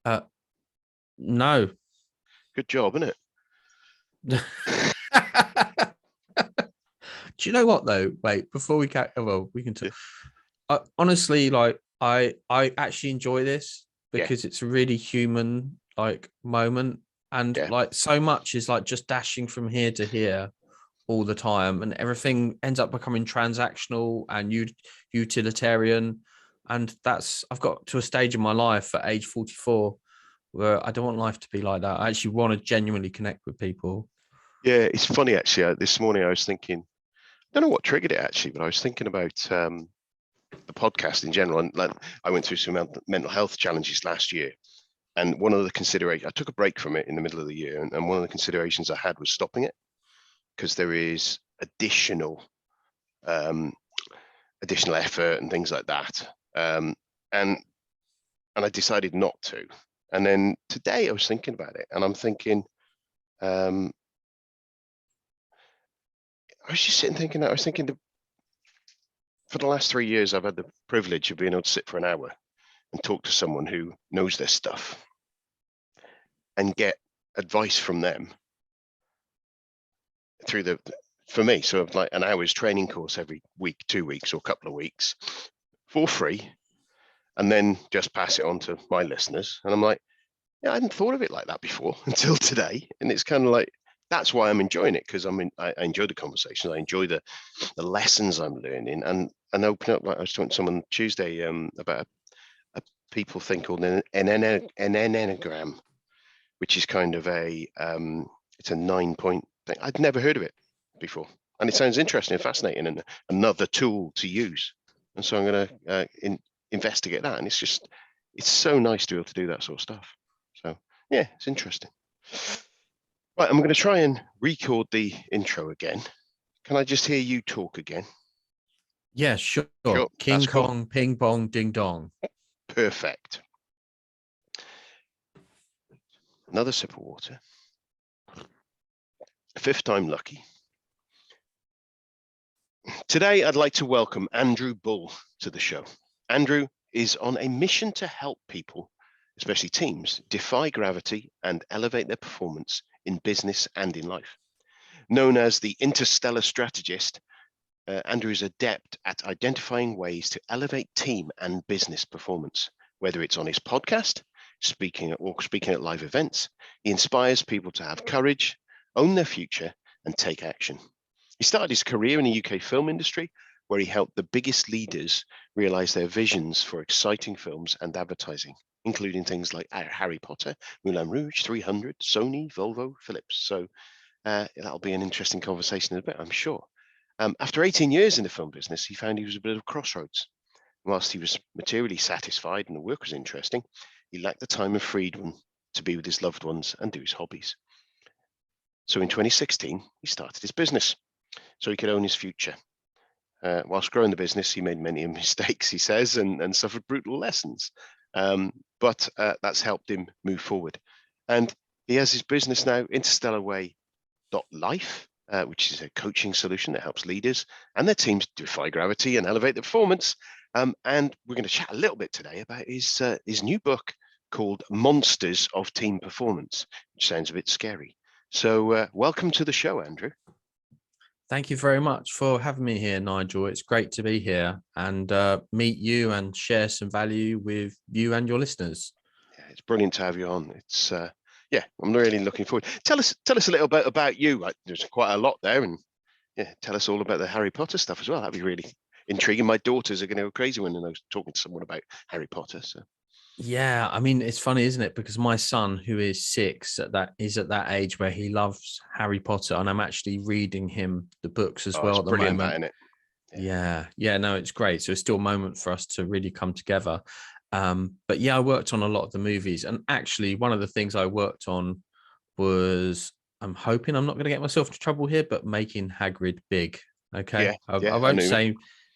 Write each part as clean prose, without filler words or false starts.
Uh, no. Good job, isn't Do you know what though? Wait, before we can, well, we can talk. it? Honestly, like I actually enjoy this Yeah, because it's a really human like moment, and yeah, like so much is like just dashing from here to here all the time, and everything ends up becoming transactional and utilitarian. And that's I've got to a stage in my life at age 44 where I don't want life to be like that. I actually want to genuinely connect with people. yeah. It's funny actually. This morning I was thinking. I don't know what triggered it actually, but I was thinking about the podcast in general, and like I went through some mental health challenges last year, and one of the considerations I took a break from it in the middle of the year, and one of the considerations I had was stopping it because there is um, additional effort and things like that, and I decided not to. And then today I was thinking about it, and I'm thinking, um, I was just sitting thinking that I was thinking that for the last 3 years I've had the privilege of being able to sit for an hour and talk to someone who knows their stuff and get advice from them through the for me. So like an hour's training course every week, 2 weeks or a couple of weeks for free, and then just pass it on to my listeners. And I'm like, yeah, I hadn't thought of it like that before until today. And it's kind of like that's why I'm enjoying it, because I enjoy the conversations, I enjoy the lessons I'm learning, and open up. Like I was talking to someone Tuesday about a people thing called an enneagram, which is kind of it's a 9 point thing. I'd never heard of it before, and it sounds interesting and fascinating, and another tool to use. And so I'm going to investigate that, and it's so nice to be able to do that sort of stuff. So yeah, it's interesting. Right, I'm going to try and record the intro again. Can I just hear you talk again? Yeah, sure. Sure, King that's cool. Kong, ping pong, ding dong. Perfect. Another sip of water. Fifth time lucky. Today, I'd like to welcome Andrew Bull to the show. Andrew is on a mission to help people, especially teams, defy gravity and elevate their performance in business and in life. Known as the Interstellar Strategist, Andrew is adept at identifying ways to elevate team and business performance, whether it's on his podcast, speaking at live events. He inspires people to have courage, own their future, and take action. He started his career in the UK film industry, where he helped the biggest leaders realize their visions for exciting films and advertising, including things like Harry Potter, Moulin Rouge, 300, Sony, Volvo, Philips. So that'll be an interesting conversation in a bit, I'm sure. After 18 years in the film business, he found he was a bit of a crossroads. Whilst he was materially satisfied and the work was interesting, he lacked the time and freedom to be with his loved ones and do his hobbies. So in 2016, he started his business so he could own his future. Whilst growing the business, he made many mistakes, he says, and suffered brutal lessons. But that's helped him move forward. And he has his business now, interstellarway.life, which is a coaching solution that helps leaders and their teams defy gravity and elevate their performance. And we're going to chat a little bit today about his new book called Monsters of Team Performance, which sounds a bit scary. So welcome to the show, Andrew. Thank you very much for having me here, Nigel. It's great to be here and meet you and share some value with you and your listeners. Yeah, it's brilliant to have you on. It's yeah, I'm really looking forward. Tell us a little bit about you. There's quite a lot there, and yeah, tell us all about the Harry Potter stuff as well. That'd be really intriguing. My daughters are going to go crazy when they're talking to someone about Harry Potter. So Yeah, I mean, it's funny, isn't it? Because my son, who is 6, is at that age where he loves Harry Potter, and I'm actually reading him the books as well it's at the brilliant, moment. that, isn't it? Yeah, no, it's great. So it's still a moment for us to really come together. But yeah, I worked on a lot of the movies, and actually, one of the things I worked on was I'm hoping I'm not going to get myself into trouble here, but making Hagrid big. Okay, Yeah, I I won't knew. say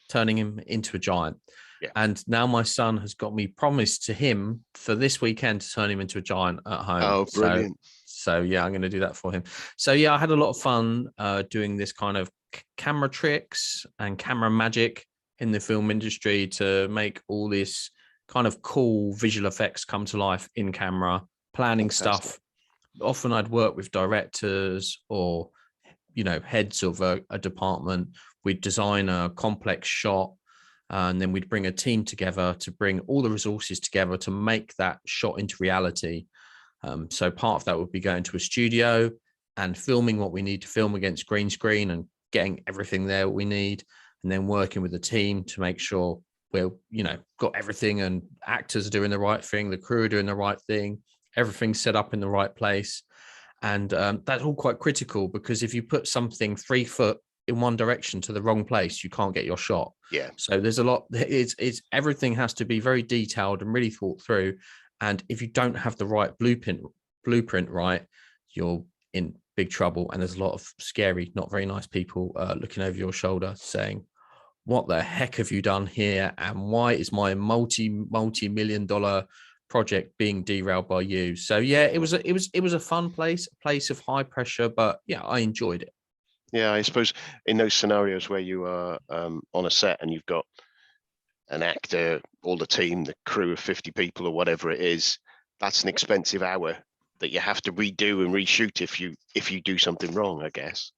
turning him into a giant. Yeah. And now my son has got me promised to him for this weekend to turn him into a giant at home. Oh, brilliant. So yeah, I'm going to do that for him. So yeah, I had a lot of fun doing this kind of camera tricks and camera magic in the film industry to make all this kind of cool visual effects come to life in camera, planning Fantastic. stuff. Often I'd work with directors or, heads of a department. We'd design a complex shot, and then we'd bring a team together to bring all the resources together to make that shot into reality. So part of that would be going to a studio and filming what we need to film against green screen and getting everything there we need, and then working with the team to make sure we're, got everything, and actors are doing the right thing, the crew are doing the right thing, everything's set up in the right place. And that's all quite critical, because if you put something 3 foot in one direction to the wrong place, you can't get your shot. Yeah. So there's a lot. It's everything has to be very detailed and really thought through. And if you don't have the right blueprint right, you're in big trouble. And there's a lot of scary, not very nice people looking over your shoulder saying, "What the heck have you done here? And why is my multi-million-dollar project being derailed by you?" So yeah, it was a fun place, a place of high pressure, but yeah, I enjoyed it. Yeah, I suppose in those scenarios where you are on a set and you've got an actor, all the team, the crew of 50 people or whatever it is, that's an expensive hour that you have to redo and reshoot if you do something wrong, I guess.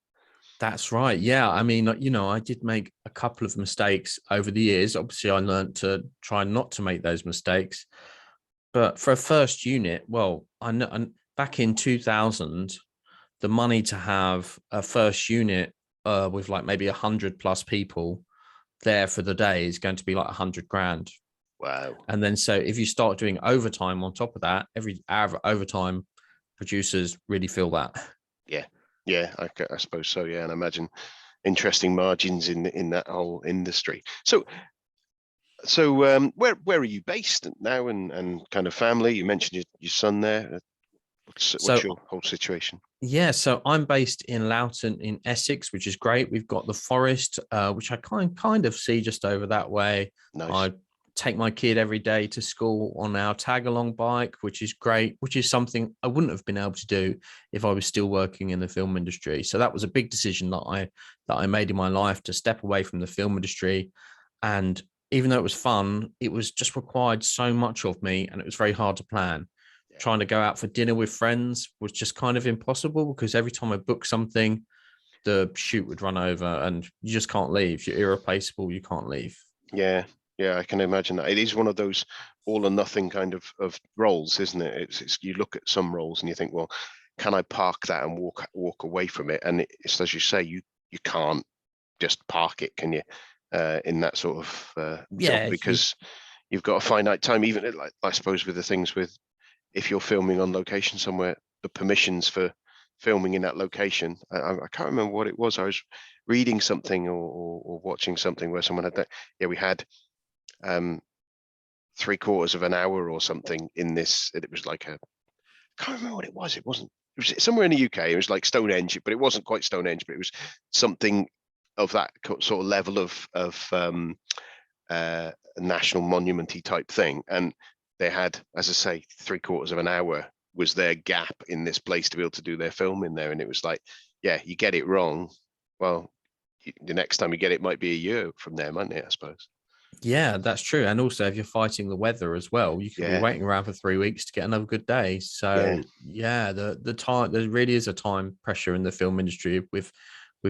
That's right. Yeah. I mean, I did make a couple of mistakes over the years. Obviously, I learned to try not to make those mistakes. But for a first unit, well, I know back in 2000, the money to have a first unit with like maybe 100+ people there for the day is going to be like 100 grand. Wow. And then so if you start doing overtime on top of that, every hour of overtime, producers really feel that. Yeah, I suppose so. Yeah, and I imagine interesting margins in that whole industry. So where are you based now, and kind of family? You mentioned your son there. What's your whole situation? Yeah, so I'm based in Loughton in Essex, which is great. We've got the forest, which I kind of see just over that way. Nice. I take my kid every day to school on our tag along bike, which is great, which is something I wouldn't have been able to do if I was still working in the film industry. So that was a big decision that I made in my life, to step away from the film industry. And even though it was fun, it was just required so much of me, and it was very hard to plan. Trying to go out for dinner with friends was just kind of impossible, because every time I book something, the shoot would run over and you just can't leave. You're irreplaceable. You can't leave. Yeah, I can imagine that. It is one of those all or nothing kind of roles, isn't it? It's you look at some roles and you think, well, can I park that and walk away from it? And it's as you say, you can't just park it, can you? In that sort of job, because you've got a finite time. Even like, I suppose with the things with, if you're filming on location somewhere, the permissions for filming in that location, I can't remember what it was. I was reading something or watching something where someone had that. Yeah, we had 3/4 of an hour or something in this. It was like I can't remember what it was. It was somewhere in the UK. It was like Stonehenge, but it wasn't quite Stonehenge. But it was something of that sort of level of national monument-y type thing. And they had, as I say, 3/4 of an hour was their gap in this place to be able to do their film in there. And it was like, yeah, you get it wrong, well, the next time you get it might be a year from there, mightn't it, I suppose? Yeah, that's true. And also, if you're fighting the weather as well, you could be waiting around for 3 weeks to get another good day. So yeah, the time, there really is a time pressure in the film industry with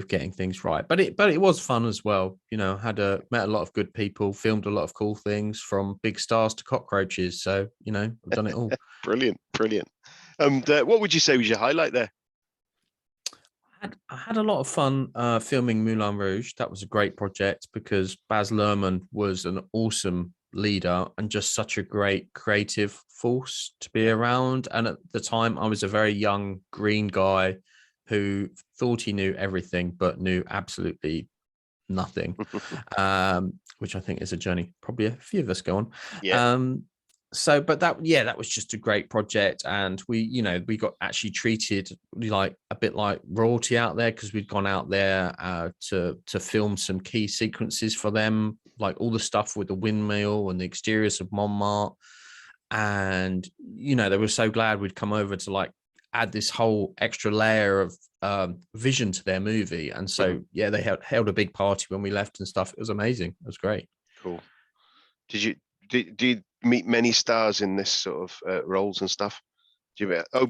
getting things right. But it was fun as well. Met a lot of good people, filmed a lot of cool things, from big stars to cockroaches. So I've done it all. Brilliant. What would you say was your highlight there? I had a lot of fun filming Moulin Rouge. That was a great project, because Baz Luhrmann was an awesome leader and just such a great creative force to be around. And at the time, I was a very young green guy who thought he knew everything but knew absolutely nothing, which I think is a journey probably a few of us go on. But that was just a great project. And we got actually treated like a bit like royalty out there, because we'd gone out there to film some key sequences for them, like all the stuff with the windmill and the exteriors of Montmartre. And they were so glad we'd come over to like add this whole extra layer of vision to their movie. And so they held a big party when we left and stuff. It was amazing. It was great. Cool. meet many stars in this sort of roles and stuff. Do you? I'll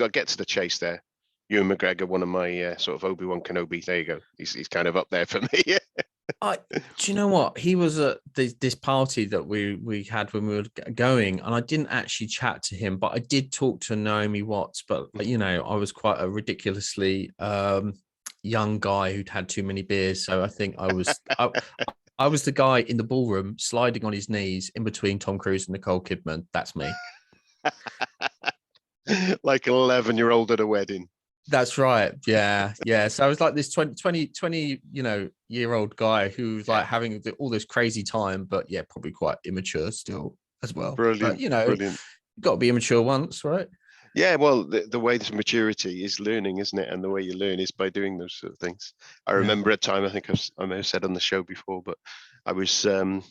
get to the chase there. Ewan McGregor, one of my sort of Obi-Wan Kenobi. There you go. He's kind of up there for me. Do you know what? He was at this party that we had when we were going, and I didn't actually chat to him, but I did talk to Naomi Watts. But I was quite a ridiculously young guy who'd had too many beers, so I think I was the guy in the ballroom sliding on his knees in between Tom Cruise and Nicole Kidman. That's me. Like an 11-year-old at a wedding. That's right. Yeah. So I was like this 20 year old guy who's like having all this crazy time, but yeah, probably quite immature still as well. Brilliant. But, brilliant. You've got to be immature once, right? Yeah, well, the way this maturity is learning, isn't it? And the way you learn is by doing those sort of things. I remember a time, I think I may have said on the show before, but I was one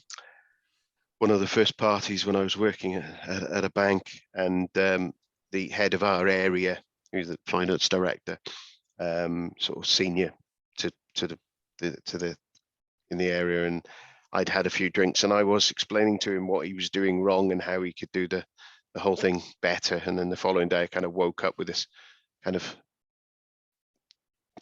of the first parties when I was working at a bank, and the head of our area, who's the finance director, sort of senior to the in the area, and I'd had a few drinks, and I was explaining to him what he was doing wrong and how he could do the whole thing better. And then the following day I kind of woke up with this kind of,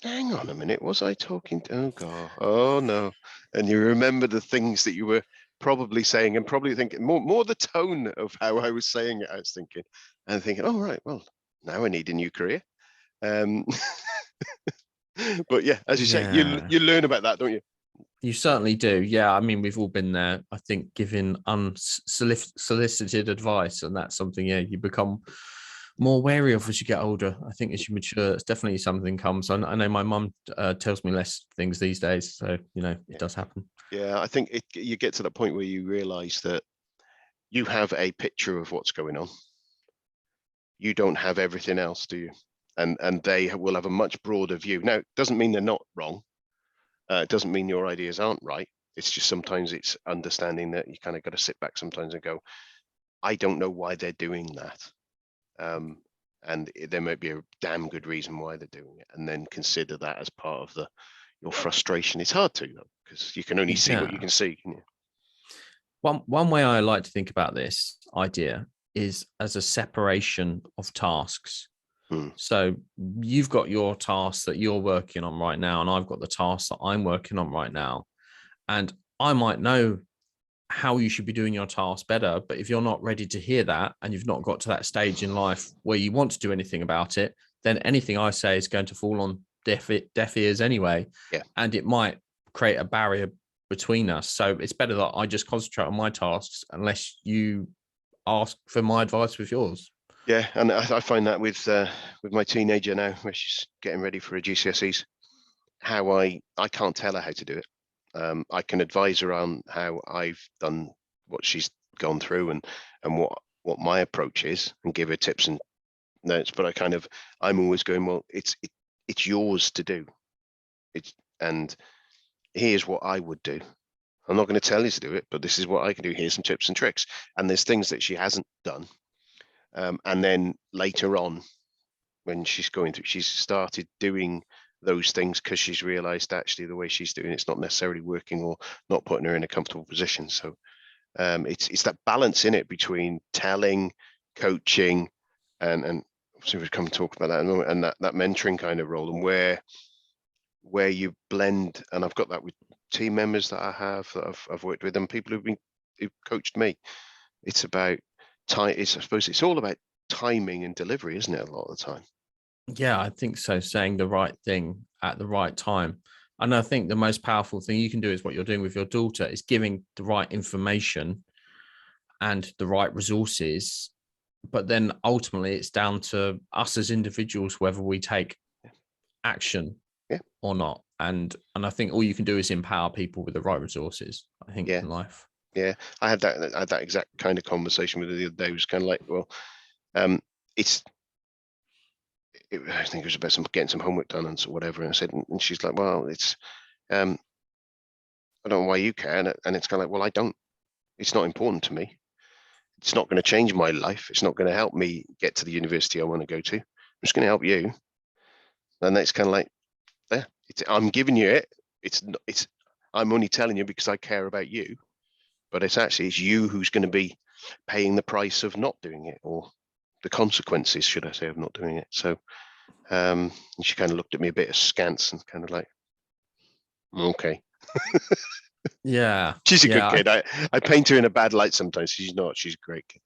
hang on a minute, was I talking to, oh God, oh no. And you remember the things that you were probably saying, and probably thinking more the tone of how I was saying it. I was thinking oh right, well, now I need a new career. But yeah, as you say, you learn about that, don't you? You certainly do. Yeah. I mean, we've all been there, I think, giving unsolicited advice, and that's something, you become more wary of as you get older. I think as you mature, it's definitely something comes. I know my mum tells me less things these days, so it does happen. Yeah, I think you get to that point where you realize that you have a picture of what's going on. You don't have everything else, do you? And they will have a much broader view. Now, it doesn't mean they're not wrong. It doesn't mean your ideas aren't right. It's just sometimes it's understanding that you kind of got to sit back sometimes and go, I don't know why they're doing that. And there might be a damn good reason why they're doing it, and then consider that as part of your frustration. It's hard to, though, because you can only see what you can see, can you? One way I like to think about this idea is as a separation of tasks. So you've got your tasks that you're working on right now, and I've got the tasks that I'm working on right now. And I might know how you should be doing your task better, but if you're not ready to hear that, and you've not got to that stage in life where you want to do anything about it, then anything I say is going to fall on deaf ears anyway. Yeah. And it might create a barrier between us. So it's better that I just concentrate on my tasks unless you ask for my advice with yours. Yeah, and I find that with my teenager now, where she's getting ready for her GCSEs, how I can't tell her how to do it. I can advise her on how I've done what she's gone through, and what my approach is, and give her tips and notes. But I'm always going, well, it's yours to do. And here's what I would do. I'm not going to tell you to do it, but this is what I can do. Here's some tips and tricks. And there's things that she hasn't done. And then later on, when she's going through, she's started doing those things because she's realized actually the way she's doing it's not necessarily working, or not putting her in a comfortable position. So it's that balance in it between telling, coaching, and so we've come to talk about that in a moment, and that mentoring kind of role, and where you blend. And I've got that with team members that I have, that I've worked with, and people who've coached me. It's about time. I suppose it's all about timing and delivery, isn't it, a lot of the time? Yeah, I think so. Saying the right thing at the right time. And I think the most powerful thing you can do is what you're doing with your daughter, is giving the right information and the right resources. But then ultimately it's down to us as individuals, whether we take action or not. And I think all you can do is empower people with the right resources, I think, in life. Yeah, I had that exact kind of conversation with her the other day. It was kind of like, well, I think it was about getting some homework done and so whatever. And I said, and she's like, well, it's, I don't know why you care. And it's kind of like, well, I don't. It's not important to me. It's not going to change my life. It's not going to help me get to the university I want to go to. I'm just going to help you. And that's kind of like, yeah, I'm giving you it. I'm only telling you because I care about you. But it's you who's going to be paying the price of not doing it, or the consequences, should I say, of not doing it. So she kind of looked at me a bit askance and kind of like, okay. Yeah. She's a good Yeah. kid. I paint her in a bad light sometimes. She's not. She's a great kid.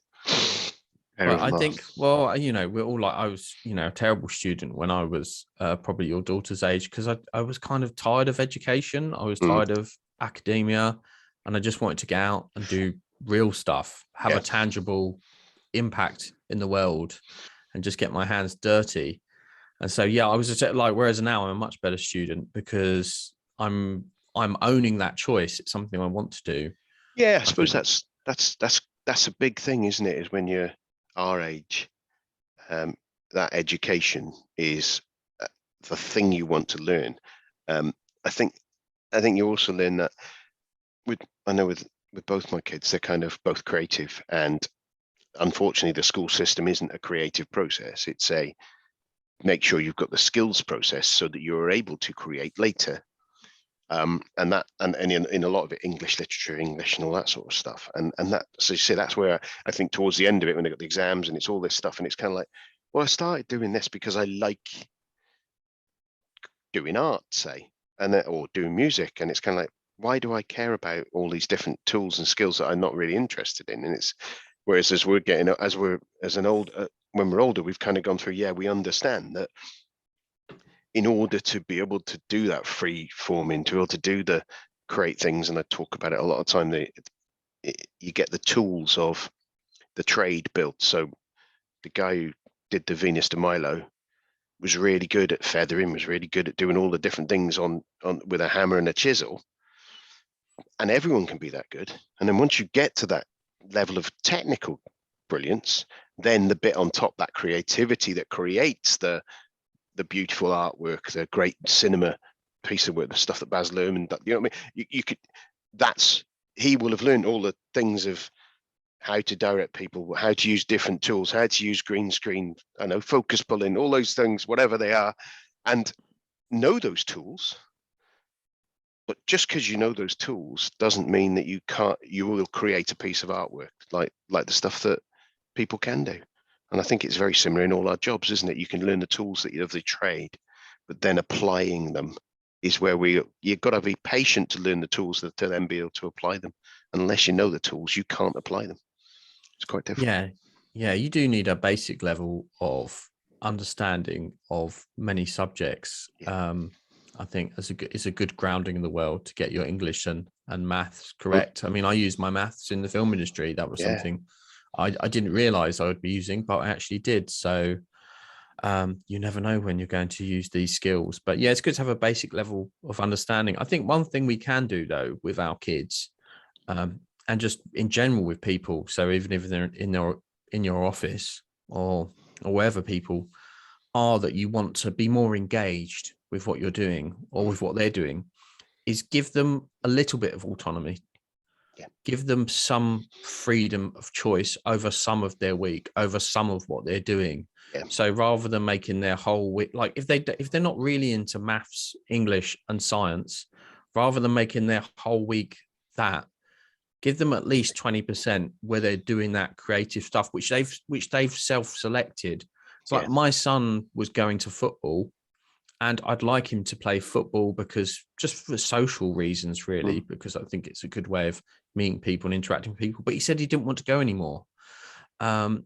Well, I think, well, we're all like, I was, a terrible student when I was probably your daughter's age, because I was kind of tired of education. I was tired of academia, and I just wanted to get out and do real stuff, have a tangible impact in the world, and just get my hands dirty. And so, yeah, I was just like, whereas now I'm a much better student because I'm owning that choice. It's something I want to do. Yeah, I suppose that's a big thing, isn't it? Is when you're our age, that education is the thing you want to learn. I think you also learn that with both my kids, they're kind of both creative, and unfortunately the school system isn't a creative process. It's a make sure you've got the skills process so that you're able to create later. And in a lot of it, English literature, English and all that sort of stuff. And that, so you see, that's where I think towards the end of it, when they got the exams and it's all this stuff, and it's kind of like, well, I started doing this because I like doing art, say, or doing music. And it's kind of like, why do I care about all these different tools and skills that I'm not really interested in? And it's, whereas when we're older, we've kind of gone through, we understand that in order to be able to do that free forming, to be able to do the create things, and I talk about it a lot of time, you get the tools of the trade built. So the guy who did the Venus de Milo was really good at feathering, was really good at doing all the different things on with a hammer and a chisel. And everyone can be that good. And then once you get to that level of technical brilliance, then the bit on top, that creativity that creates the beautiful artwork, the great cinema piece of work, the stuff that Baz Luhrmann, you know what I mean? You could, he will have learned all the things of how to direct people, how to use different tools, how to use green screen, focus pulling, all those things, whatever they are, and know those tools. But just because you know those tools doesn't mean that you will create a piece of artwork like the stuff that people can do. And I think it's very similar in all our jobs, isn't it? You can learn the tools that you have the trade, but then applying them is where you've got to be patient to learn the tools to then be able to apply them. Unless you know the tools, you can't apply them. It's quite different. Yeah, you do need a basic level of understanding of many subjects. I think it's a good grounding in the world to get your English and maths correct. I mean, I use my maths in the film industry. That was something I didn't realize I would be using, but I actually did. So you never know when you're going to use these skills. But yeah, it's good to have a basic level of understanding. I think one thing we can do though with our kids, and just in general with people, so even if they're in your office or wherever people are that you want to be more engaged with what you're doing or with what they're doing, is give them a little bit of autonomy. Give them some freedom of choice over some of their week, over some of what they're doing. So rather than making their whole week, like if they're not really into maths, English and science, rather than making their whole week that, give them at least 20% where they're doing that creative stuff, which they've self-selected. It's like my son was going to football, and I'd like him to play football because just for social reasons, really, because I think it's a good way of meeting people and interacting with people. But he said he didn't want to go anymore. And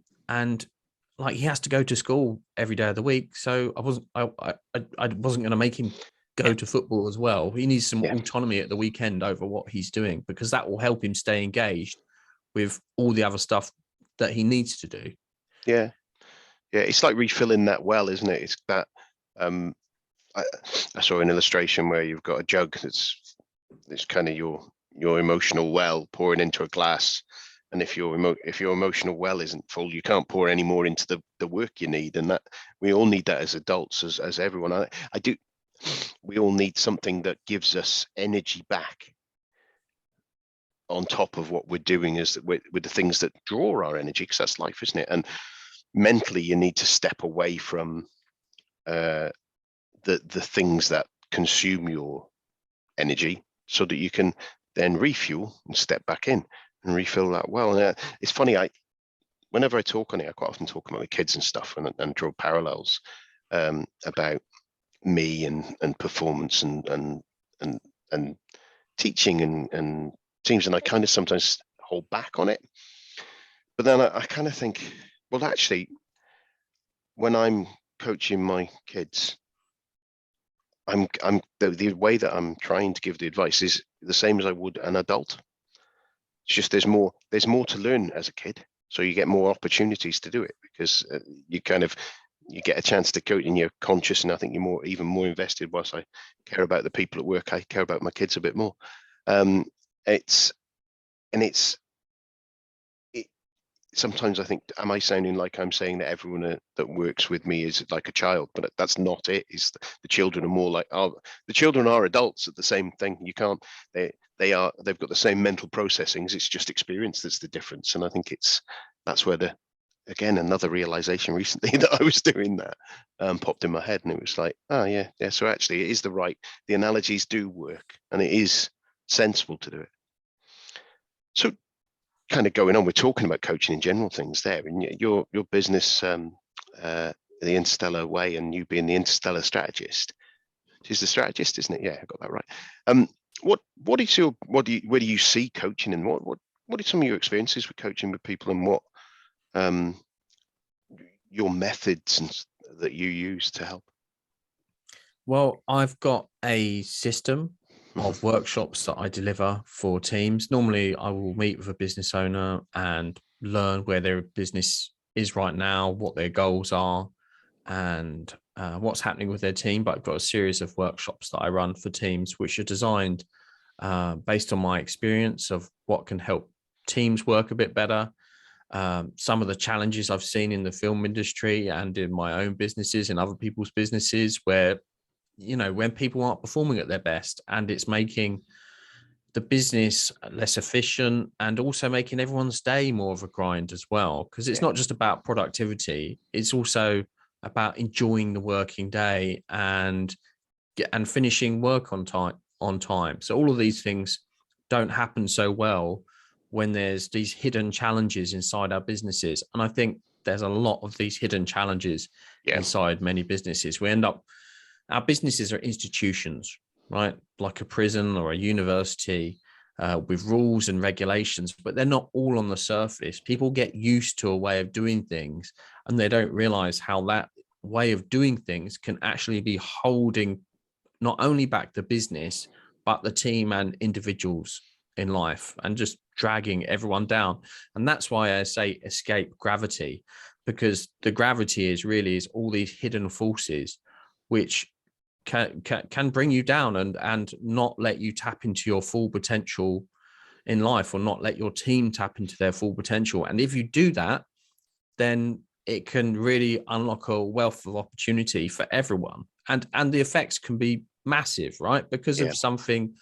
like he has to go to school every day of the week. So I wasn't going to make him go to football as well. He needs some autonomy at the weekend over what he's doing, because that will help him stay engaged with all the other stuff that he needs to do. Yeah. It's like refilling that well, isn't it? It's that. I saw an illustration where you've got a jug it's kind of your emotional well pouring into a glass, and if your emotional well isn't full, you can't pour any more into the work you need. And that we all need that as adults, as everyone. I do. We all need something that gives us energy back on top of what we're doing, is with the things that draw our energy, because that's life, isn't it? And mentally, you need to step away from the things that consume your energy, so that you can then refuel and step back in. refill that well. And it's funny, whenever I talk on it, I quite often talk about my kids and stuff, and draw parallels about me and performance and teaching and teams, and I kind of sometimes hold back on it. But then I kind of think, well, actually, when I'm coaching my kids, the way that I'm trying to give the advice is the same as I would an adult. It's just there's more to learn as a kid, so you get more opportunities to do it, because you get a chance to coach, and you're conscious, and I think you're even more invested. Whilst I care about the people at work, I care about my kids a bit more. Sometimes I think, am I sounding like I'm saying that everyone that works with me is like a child? But that's not it. Is the children are more like, the children are adults at the same thing. You can't, they've got the same mental processings. It's just experience that's the difference. And I think that's where again, another realization recently that I was doing that popped in my head, and it was like, oh yeah. So actually it is the analogies do work, and it is sensible to do it. So kind of going on, we're talking about coaching in general things there, and your business, the Interstellar Way, and you being the Interstellar Strategist. She's the strategist, isn't it? Yeah, I got that right. Where do you see coaching, and what are some of your experiences with coaching with people, and what your methods that you use to help? Well, I've got a system of workshops that I deliver for teams. Normally, I will meet with a business owner and learn where their business is right now, what their goals are, and what's happening with their team. But I've got a series of workshops that I run for teams, which are designed based on my experience of what can help teams work a bit better. Some of the challenges I've seen in the film industry and in my own businesses and other people's businesses, where when people aren't performing at their best, and it's making the business less efficient, and also making everyone's day more of a grind as well. Because it's not just about productivity, it's also about enjoying the working day and finishing work on time. So all of these things don't happen so well when there's these hidden challenges inside our businesses. And I think there's a lot of these hidden challenges inside many businesses. Our businesses are institutions, right? Like a prison or a university with rules and regulations, but they're not all on the surface. People get used to a way of doing things, and they don't realize how that way of doing things can actually be holding not only back the business, but the team and individuals in life, and just dragging everyone down. And that's why I say escape gravity, because the gravity is all these hidden forces which can bring you down and not let you tap into your full potential in life, or not let your team tap into their full potential. And if you do that, then it can really unlock a wealth of opportunity for everyone. And the effects can be massive, right? Because of something,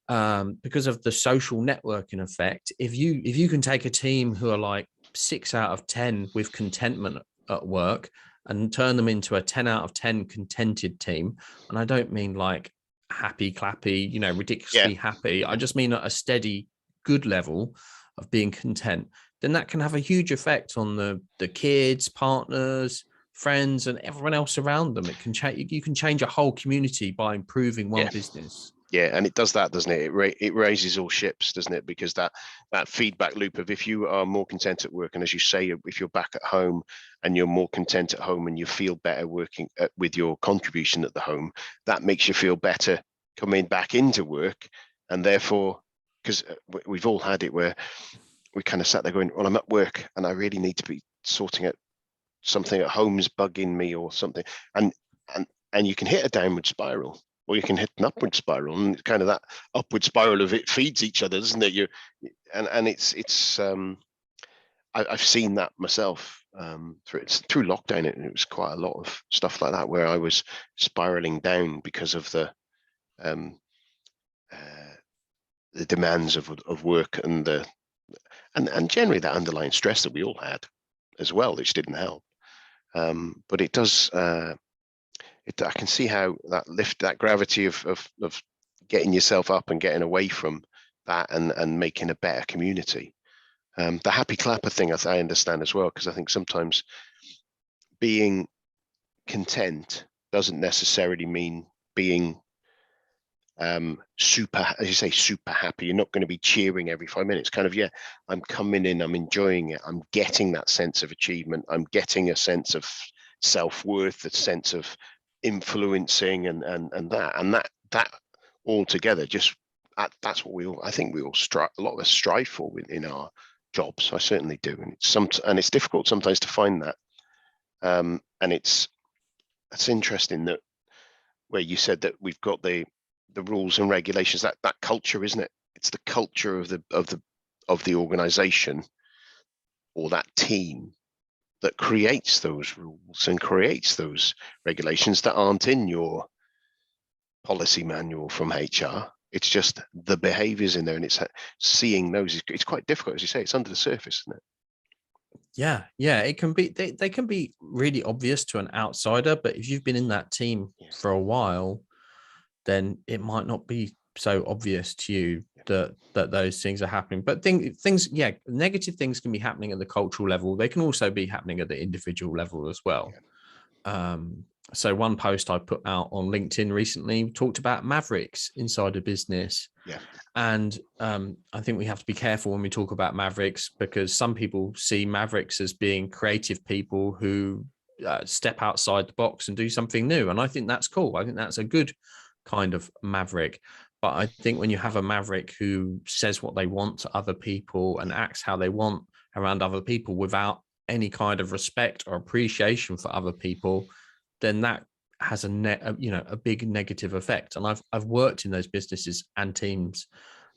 because of the social networking effect. If you can take a team who are like 6 out of 10 with contentment at work and turn them into a 10 out of 10 contented team. And I don't mean like happy, clappy, ridiculously happy. I just mean at a steady, good level of being content. Then that can have a huge effect on the kids, partners, friends, and everyone else around them. It can change. You can change a whole community by improving one business. Yeah, and it does that, doesn't it? It raises all ships, doesn't it? Because that feedback loop of, if you are more content at work, and as you say, if you're back at home and you're more content at home and you feel better working with your contribution at the home, that makes you feel better coming back into work. And therefore, because we've all had it where we kind of sat there going, well, I'm at work and I really need to be sorting out something at home's bugging me or something. And you can hit a downward spiral, or you can hit an upward spiral, and kind of that upward spiral of it feeds each other, doesn't it? I've seen that myself through lockdown. It was quite a lot of stuff like that where I was spiraling down because of the demands of work and generally that underlying stress that we all had as well, which didn't help. But it does. I can see how that gravity of getting yourself up and getting away from that and making a better community. The happy clapper thing, I understand as well, because I think sometimes being content doesn't necessarily mean being super, as you say, super happy. You're not going to be cheering every 5 minutes. Kind of, yeah, I'm coming in, I'm enjoying it, I'm getting that sense of achievement, I'm getting a sense of self-worth, a sense of influencing, and that all together, just that's what I think we all strive, a lot of us strive for in our jobs. I certainly do, and it's difficult sometimes to find that. And it's interesting that where you said that we've got the rules and regulations, that culture, isn't it? It's the culture of the organization or that team that creates those rules and creates those regulations that aren't in your policy manual from HR. It's just the behaviors in there, and it's seeing those. It's quite difficult, as you say. It's under the surface, isn't it? Yeah, it can be. They can be really obvious to an outsider, but if you've been in that team for a while, then it might not be so obvious to you that those things are happening. But things, negative things can be happening at the cultural level. They can also be happening at the individual level as well. So one post I put out on LinkedIn recently talked about mavericks inside a business. Yeah. And I think we have to be careful when we talk about mavericks, because some people see mavericks as being creative people who step outside the box and do something new. And I think that's cool. I think that's a good kind of maverick. But I think when you have a maverick who says what they want to other people and acts how they want around other people without any kind of respect or appreciation for other people, then that has a big negative effect. And I've worked in those businesses and teams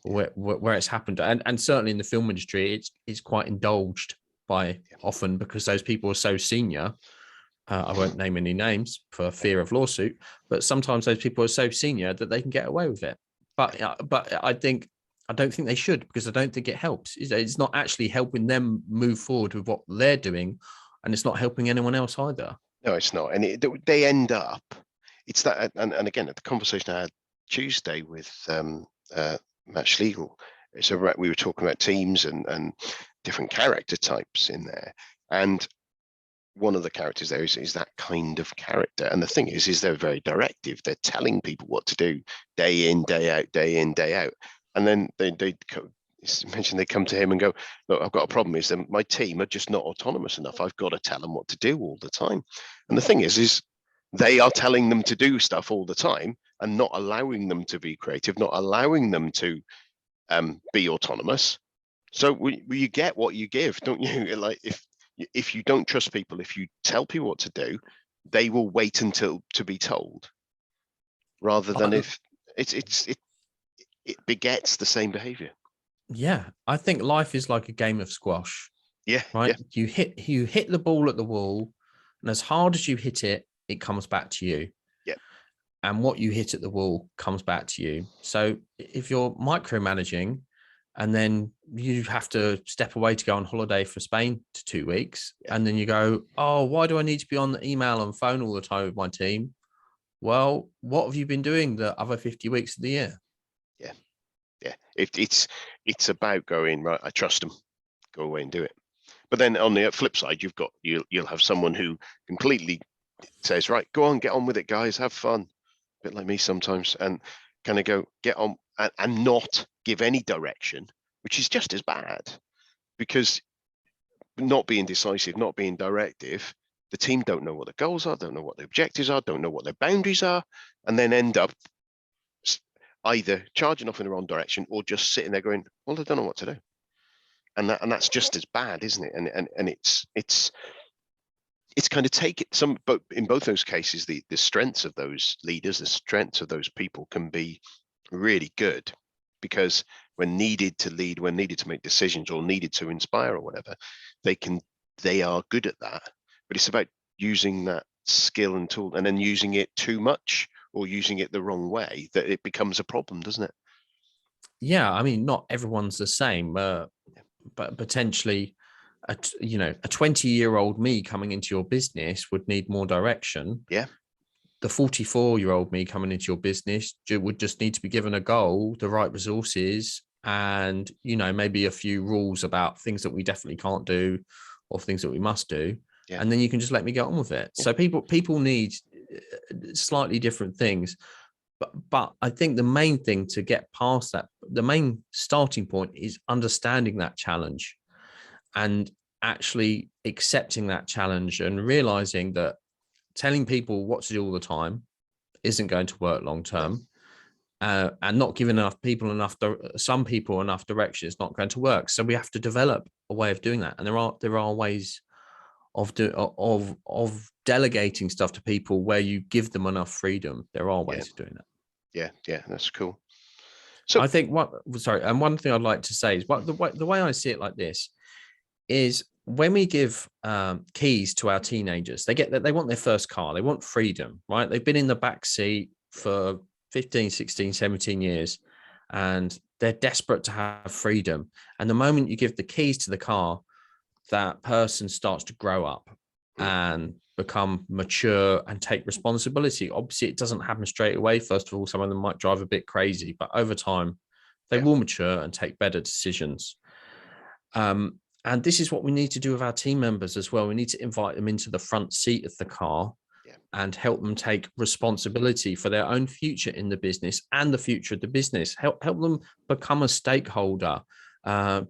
where it's happened, and certainly in the film industry, it's quite indulged by often, because those people are so senior. I won't name any names for fear of lawsuit, but sometimes those people are so senior that they can get away with it. But I don't think they should, because I don't think it helps. It's not actually helping them move forward with what they're doing, and it's not helping anyone else either. No, it's not. And they end up, it's that, and again, at the conversation I had Tuesday with Matt Schlegel, we were talking about teams and different character types in there. And one of the characters there is that kind of character. And the thing is they're very directive. They're telling people what to do day in, day out, day in, day out. And then they mentioned they come to him and go, look, I've got a problem, is that my team are just not autonomous enough. I've got to tell them what to do all the time. And the thing is they are telling them to do stuff all the time and not allowing them to be creative, not allowing them to be autonomous. So you get what you give, don't you? Like if you don't trust people, if you tell people what to do, they will wait until to be told, rather than if it begets the same behavior. Yeah, I think life is like a game of squash. Yeah. Right. Yeah. You hit the ball at the wall, and as hard as you hit it, it comes back to you. Yeah. And what you hit at the wall comes back to you. So if you're micromanaging, and then you have to step away to go on holiday for Spain to 2 weeks, and then you go, oh, why do I need to be on the email and phone all the time with my team? Well, what have you been doing the other 50 weeks of the year? Yeah, it's about going, right, I trust them, go away and do it. But then on the flip side, you'll have someone who completely says, right, go on, get on with it, guys, have fun, a bit like me sometimes, and kind of go, get on, and not give any direction, which is just as bad, because not being decisive, not being directive, the team don't know what the goals are, don't know what the objectives are, don't know what their boundaries are, and then end up either charging off in the wrong direction or just sitting there going, well, I don't know what to do. And that's just as bad, isn't it? And it's kind of take it but in both those cases, the strengths of those leaders, the strengths of those people can be really good, because when needed to lead, when needed to make decisions, or needed to inspire or whatever, they are good at that. But it's about using that skill and tool, and then using it too much or using it the wrong way, that it becomes a problem, doesn't it? Yeah, I mean, not everyone's the same, but potentially, a 20-year-old me coming into your business would need more direction. Yeah. The 44-year-old me coming into your business would just need to be given a goal, the right resources, and maybe a few rules about things that we definitely can't do or things that we must do. Yeah. And then you can just let me get on with it. Yeah. So people need slightly different things. But I think the main thing to get past that, the main starting point, is understanding that challenge and actually accepting that challenge and realizing that telling people what to do all the time isn't going to work long term. And not giving some people enough direction is not going to work. So we have to develop a way of doing that. And there are ways of delegating stuff to people where you give them enough freedom. There are ways of doing that. Yeah, that's cool. So I think and one thing I'd like to say is the way I see it like this is when we give keys to our teenagers, they want their first car, they want freedom, right? They've been in the back seat for 15, 16, 17 years, and they're desperate to have freedom. And the moment you give the keys to the car, that person starts to grow up and become mature and take responsibility. Obviously, it doesn't happen straight away. First of all, some of them might drive a bit crazy, but over time, they will mature and take better decisions. And this is what we need to do with our team members as well. We need to invite them into the front seat of the car and help them take responsibility for their own future in the business and the future of the business. Help them become a stakeholder.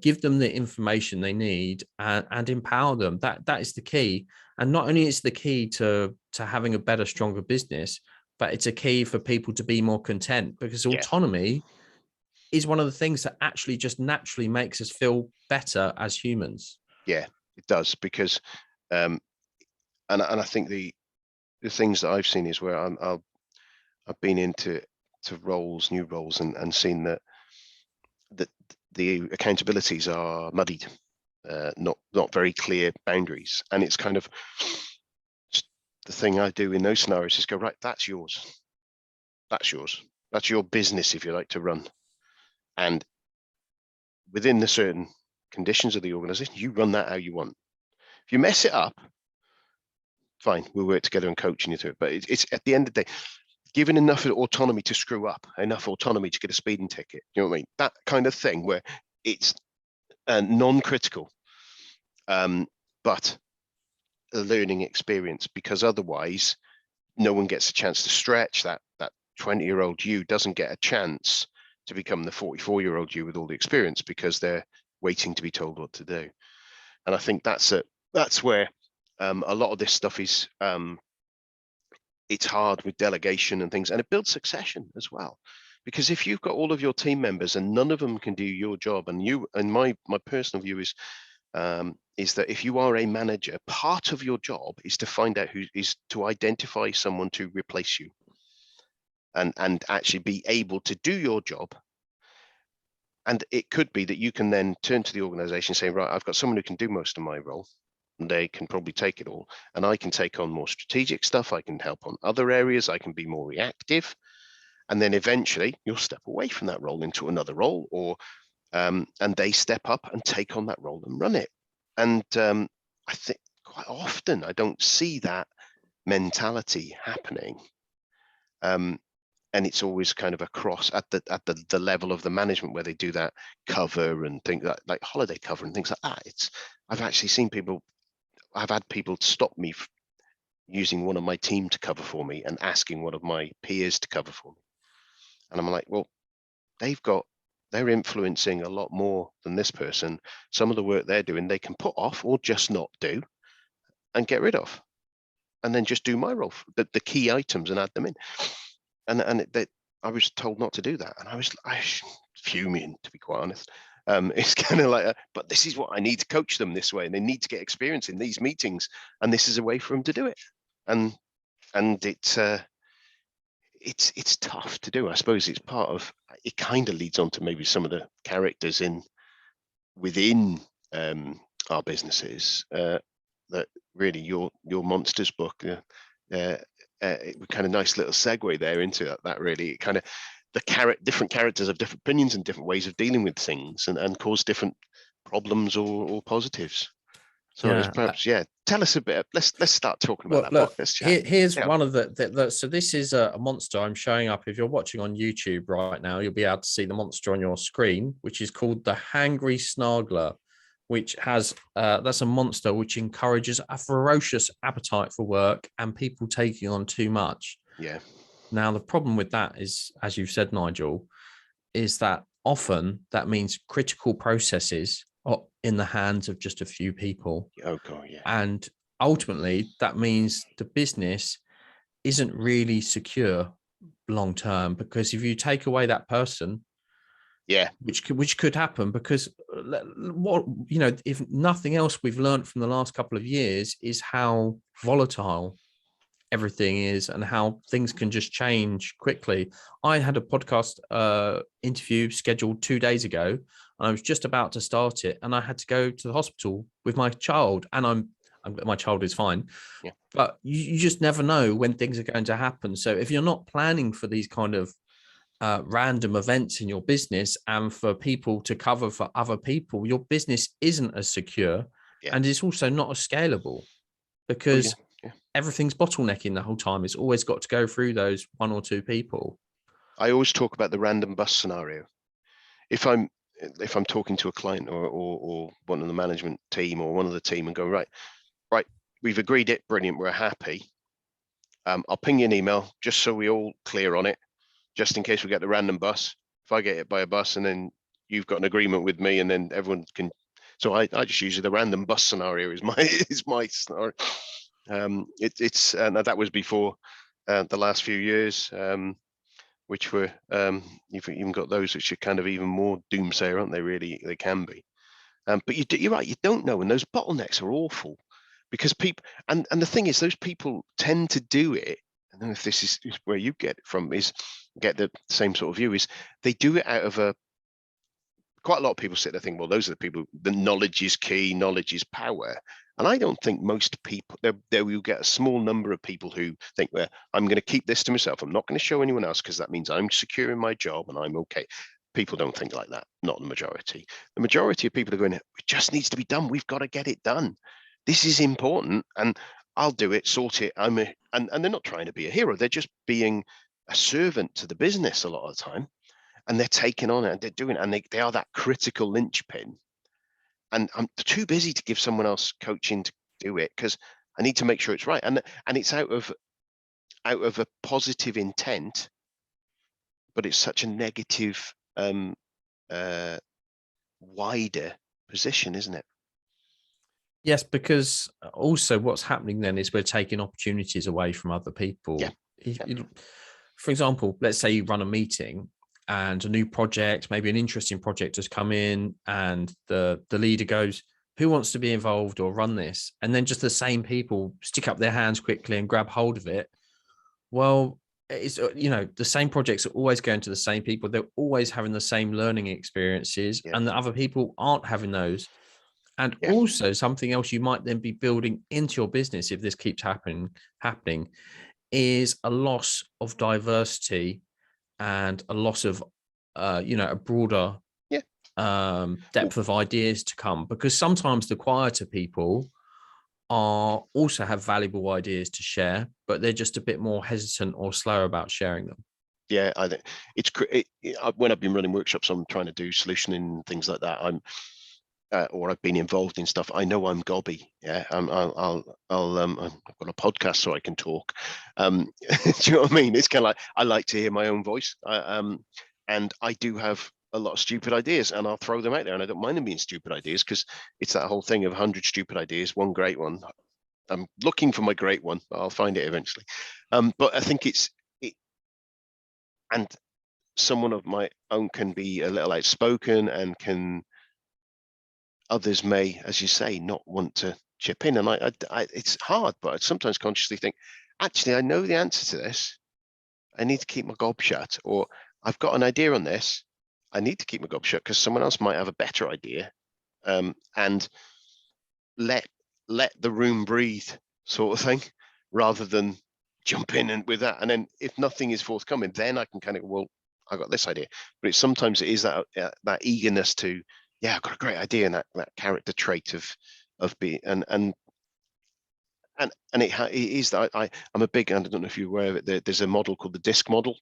Give them the information they need and empower them. That is the key. And not only is the key to having a better, stronger business, but it's a key for people to be more content, because autonomy is one of the things that actually just naturally makes us feel better as humans. Yeah, it does, because and I think the things that I've seen is where I've been into new roles and seen that the accountabilities are muddied, not very clear boundaries, and it's kind of the thing I do in those scenarios is go, right, that's yours, that's your business, if you like, to run, and within the certain conditions of the organization, you run that how you want. If you mess it up, fine, we'll work together and coaching you through it. But it's at the end of the day, given enough autonomy to screw up, enough autonomy to get a speeding ticket. You know what I mean? That kind of thing where it's non-critical, but a learning experience, because otherwise no one gets a chance to stretch. That 20-year-old you doesn't get a chance to become the 44-year-old you with all the experience, because they're waiting to be told what to do. And I think that's where a lot of this stuff is, it's hard with delegation and things, and it builds succession as well. Because if you've got all of your team members and none of them can do your job, and my personal view is that if you are a manager, part of your job is to find out to identify someone to replace you, and actually be able to do your job. And it could be that you can then turn to the organization and say, right, I've got someone who can do most of my role, and they can probably take it all, and I can take on more strategic stuff, I can help on other areas, I can be more reactive, and then eventually you'll step away from that role into another role, or and they step up and take on that role and run it. And I think quite often I don't see that mentality happening, and it's always kind of across at the level of the management where they do that cover and things like holiday cover and things like that. I've actually seen I've had people stop me using one of my team to cover for me and asking one of my peers to cover for me, and I'm like, well, they're influencing a lot more than this person. Some of the work they're doing they can put off or just not do and get rid of, and then just do my role, the key items, and add them in. And I was told not to do that, and I was fuming, to be quite honest. It's kind of like, but this is what I need to coach them this way, and they need to get experience in these meetings, and this is a way for them to do it. And it's tough to do. I suppose it's part of it. Kind of leads on to maybe some of the characters within our businesses that really your Monsters book. Kind of nice little segue there into that really kind of different characters have different opinions and different ways of dealing with things, and cause different problems or positives. So it's perhaps, tell us a bit. Let's start talking about that look, book. Let's chat. here's one of so this is a monster I'm showing up. If you're watching on YouTube right now, you'll be able to see the monster on your screen, which is called the Hangry Snargler, which has that's a monster which encourages a ferocious appetite for work and people taking on too much. Yeah. Now, the problem with that is, as you've said, Nigel, is that often that means critical processes are in the hands of just a few people. Oh, God, yeah. And ultimately, that means the business isn't really secure long term, because if you take away that person, which could happen, because what, if nothing else we've learned from the last couple of years is how volatile everything is and how things can just change quickly. I had a podcast interview scheduled 2 days ago, and I was just about to start it, and I had to go to the hospital with my child, and my child is fine. Yeah. But you just never know when things are going to happen. So if you're not planning for these kind of random events in your business and for people to cover for other people, your business isn't as secure, and it's also not as scalable, because everything's bottlenecking the whole time. It's always got to go through those one or two people. I always talk about the random bus scenario. If I'm talking to a client or one of the management team or one of the team and go, right, we've agreed it, brilliant, we're happy. I'll ping you an email just so we're all clear on it, just in case we get the random bus. If I get hit by a bus and then you've got an agreement with me, and then everyone can. So I just use the random bus scenario is my scenario. It's that was before the last few years, which were you've even got those which are kind of even more doomsayer, aren't they? Really, they can be. But you're right, you don't know, and those bottlenecks are awful, because people and the thing is, those people tend to do it. I don't know if this is where you get it from, is get the same sort of view, is they do it out of quite a lot of people sit there thinking, well, those are the people, the knowledge is key, knowledge is power. And I don't think most people, there will get a small number of people who think, well, I'm going to keep this to myself. I'm not going to show anyone else, because that means I'm secure in my job and I'm okay. People don't think like that, not the majority. The majority of people are going, it just needs to be done. We've got to get it done. This is important, and I'll do it, sort it. And they're not trying to be a hero. They're just being a servant to the business a lot of the time. And they're taking on it, and they're doing it, and they are that critical linchpin. And I'm too busy to give someone else coaching to do it, because I need to make sure it's right. And it's out of a positive intent, but it's such a negative, wider position, isn't it? Yes, because also what's happening then is we're taking opportunities away from other people. For example, let's say you run a meeting and a new project, maybe an interesting project has come in, and the leader goes, who wants to be involved or run this? And then just the same people stick up their hands quickly and grab hold of it. Well, it's, the same projects are always going to the same people. They're always having the same learning experiences, and the other people aren't having those. And also something else you might then be building into your business, if this keeps happening, is a loss of diversity and a loss of, a broader depth of ideas to come, because sometimes the quieter people also have valuable ideas to share, but they're just a bit more hesitant or slow about sharing them. Yeah, I think when I've been running workshops, I'm trying to do solutioning and things like that. Or I've been involved in stuff. I know I'm gobby. Yeah, I've got a podcast so I can talk. Do you know what I mean? It's kind of like, I like to hear my own voice. And I do have a lot of stupid ideas, and I'll throw them out there, and I don't mind them being stupid ideas, because it's that whole thing of 100 stupid ideas, one great one. I'm looking for my great one. I'll find it eventually. But I think and someone of my own can be a little outspoken, and others may, as you say, not want to chip in. And I it's hard, but I sometimes consciously think, actually, I know the answer to this. I need to keep my gob shut. Or I've got an idea on this. I need to keep my gob shut, because someone else might have a better idea. And let the room breathe, sort of thing, rather than jump in and with that. And then if nothing is forthcoming, then I can kind of, well, I got this idea. But sometimes it is that eagerness to, I've got a great idea, and that character trait of of being and it is that I'm a big, and I don't know if you're aware of it, there's a model called the DISC model,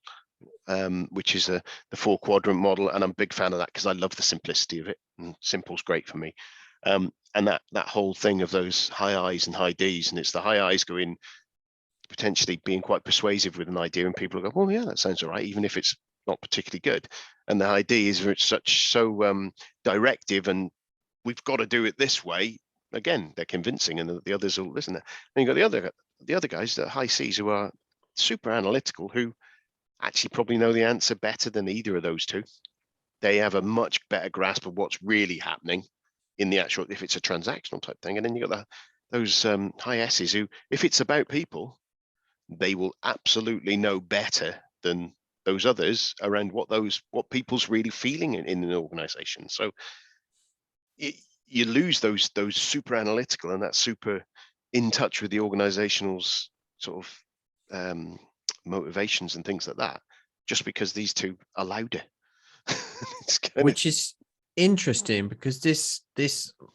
which is the 4-quadrant model, and I'm a big fan of that because I love the simplicity of it, and simple's great for me. And that whole thing of those high I's and high D's, and it's the high I's going, potentially being quite persuasive with an idea, and people go, well, yeah, that sounds all right, even if it's not particularly good. And the high D is so directive, and we've got to do it this way. Again, they're convincing, and the others will listen. And you got the other guys, the high C's, who are super analytical, who actually probably know the answer better than either of those two. They have a much better grasp of what's really happening in the actual, if it's a transactional type thing. And then you got those high S's who, if it's about people, they will absolutely know better than those others around what people's really feeling in an organization. So you lose those super analytical and that super in touch with the organizational's sort of motivations and things like that, just because these two are louder. Which is interesting, because this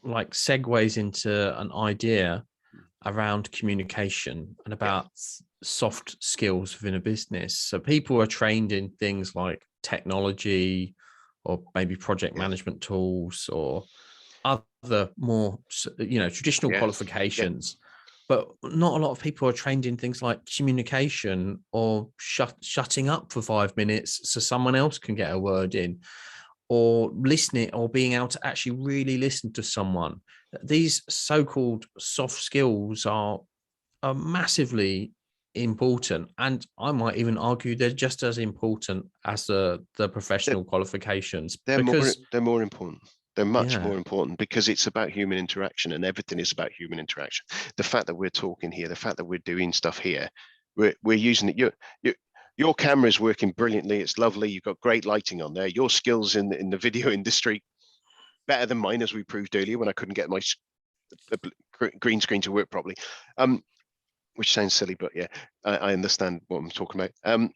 like segues into an idea around communication and about soft skills within a business. So people are trained in things like technology, or maybe project management tools, or other more, traditional qualifications. But not a lot of people are trained in things like communication, or shutting up for 5 minutes so someone else can get a word in, or listening, or being able to actually really listen to someone. These so-called soft skills are massively important, and I might even argue they're just as important as the professional qualifications. They're more important. They're much more important, because it's about human interaction, and everything is about human interaction. The fact that we're talking here, the fact that we're doing stuff here, we're using it. Your camera is working brilliantly. It's lovely. You've got great lighting on there. Your skills in the video industry, better than mine, as we proved earlier when I couldn't get my green screen to work properly. Which sounds silly, but yeah, I understand what I'm talking about.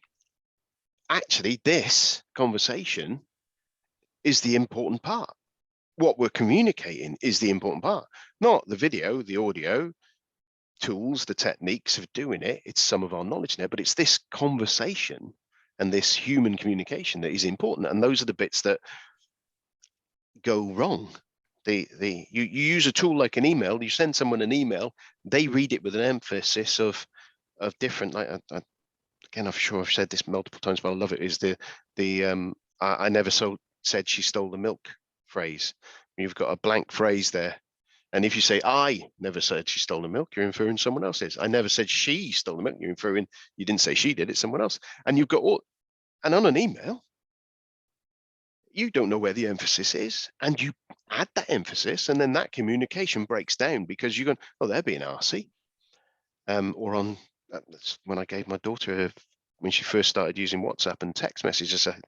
Actually, this conversation is the important part. What we're communicating is the important part, not the video, the audio, tools, the techniques of doing it. It's some of our knowledge there, but it's this conversation and this human communication that is important. And those are the bits that go wrong. You use a tool like an email, you send someone an email, they read it with an emphasis of different, like, again, I'm sure I've said this multiple times, but I love it, is I never said she stole the milk phrase. You've got a blank phrase there. And if you say, I never said she stole the milk, you're inferring someone else is. I never said she stole the milk, you're inferring you didn't say she did, it's someone else. And you've got and on an email, you don't know where the emphasis is, and you add that emphasis, and then that communication breaks down, because you're going, oh, they're being arsey. Or on, when I gave my daughter, when she first started using WhatsApp and text messages, I said,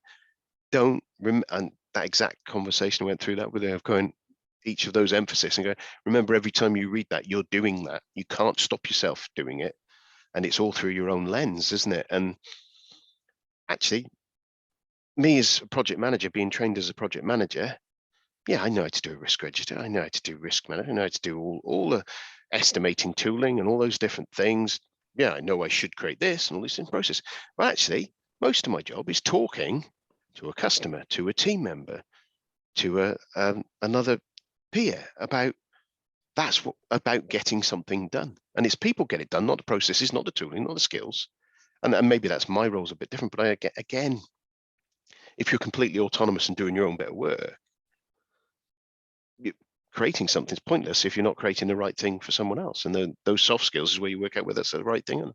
and that exact conversation went through that with her, of going, each of those emphasis, and go, remember, every time you read that, you're doing that. You can't stop yourself doing it. And it's all through your own lens, isn't it? And actually, me as a project manager, being trained as a project manager, yeah, I know how to do a risk register. I know how to do risk management. I know how to do all the estimating tooling and all those different things. Yeah, I know I should create this and all this in process. But actually, most of my job is talking to a customer, to a team member, to another peer about about getting something done. And it's people get it done, not the processes, not the tooling, not the skills. And maybe that's my role's a bit different, but again, if you're completely autonomous and doing your own bit of work, creating something's pointless if you're not creating the right thing for someone else. And then those soft skills is where you work out whether that's the right thing.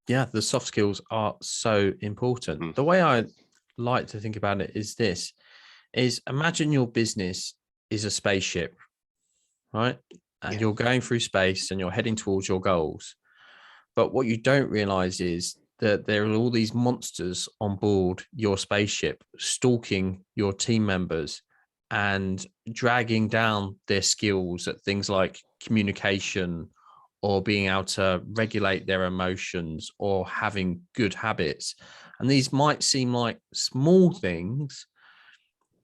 Yeah, the soft skills are so important. The way I like to think about it is this, is imagine your business is a spaceship, right? And you're going through space and you're heading towards your goals. But what you don't realize is that there are all these monsters on board your spaceship, stalking your team members and dragging down their skills at things like communication, or being able to regulate their emotions, or having good habits. And these might seem like small things,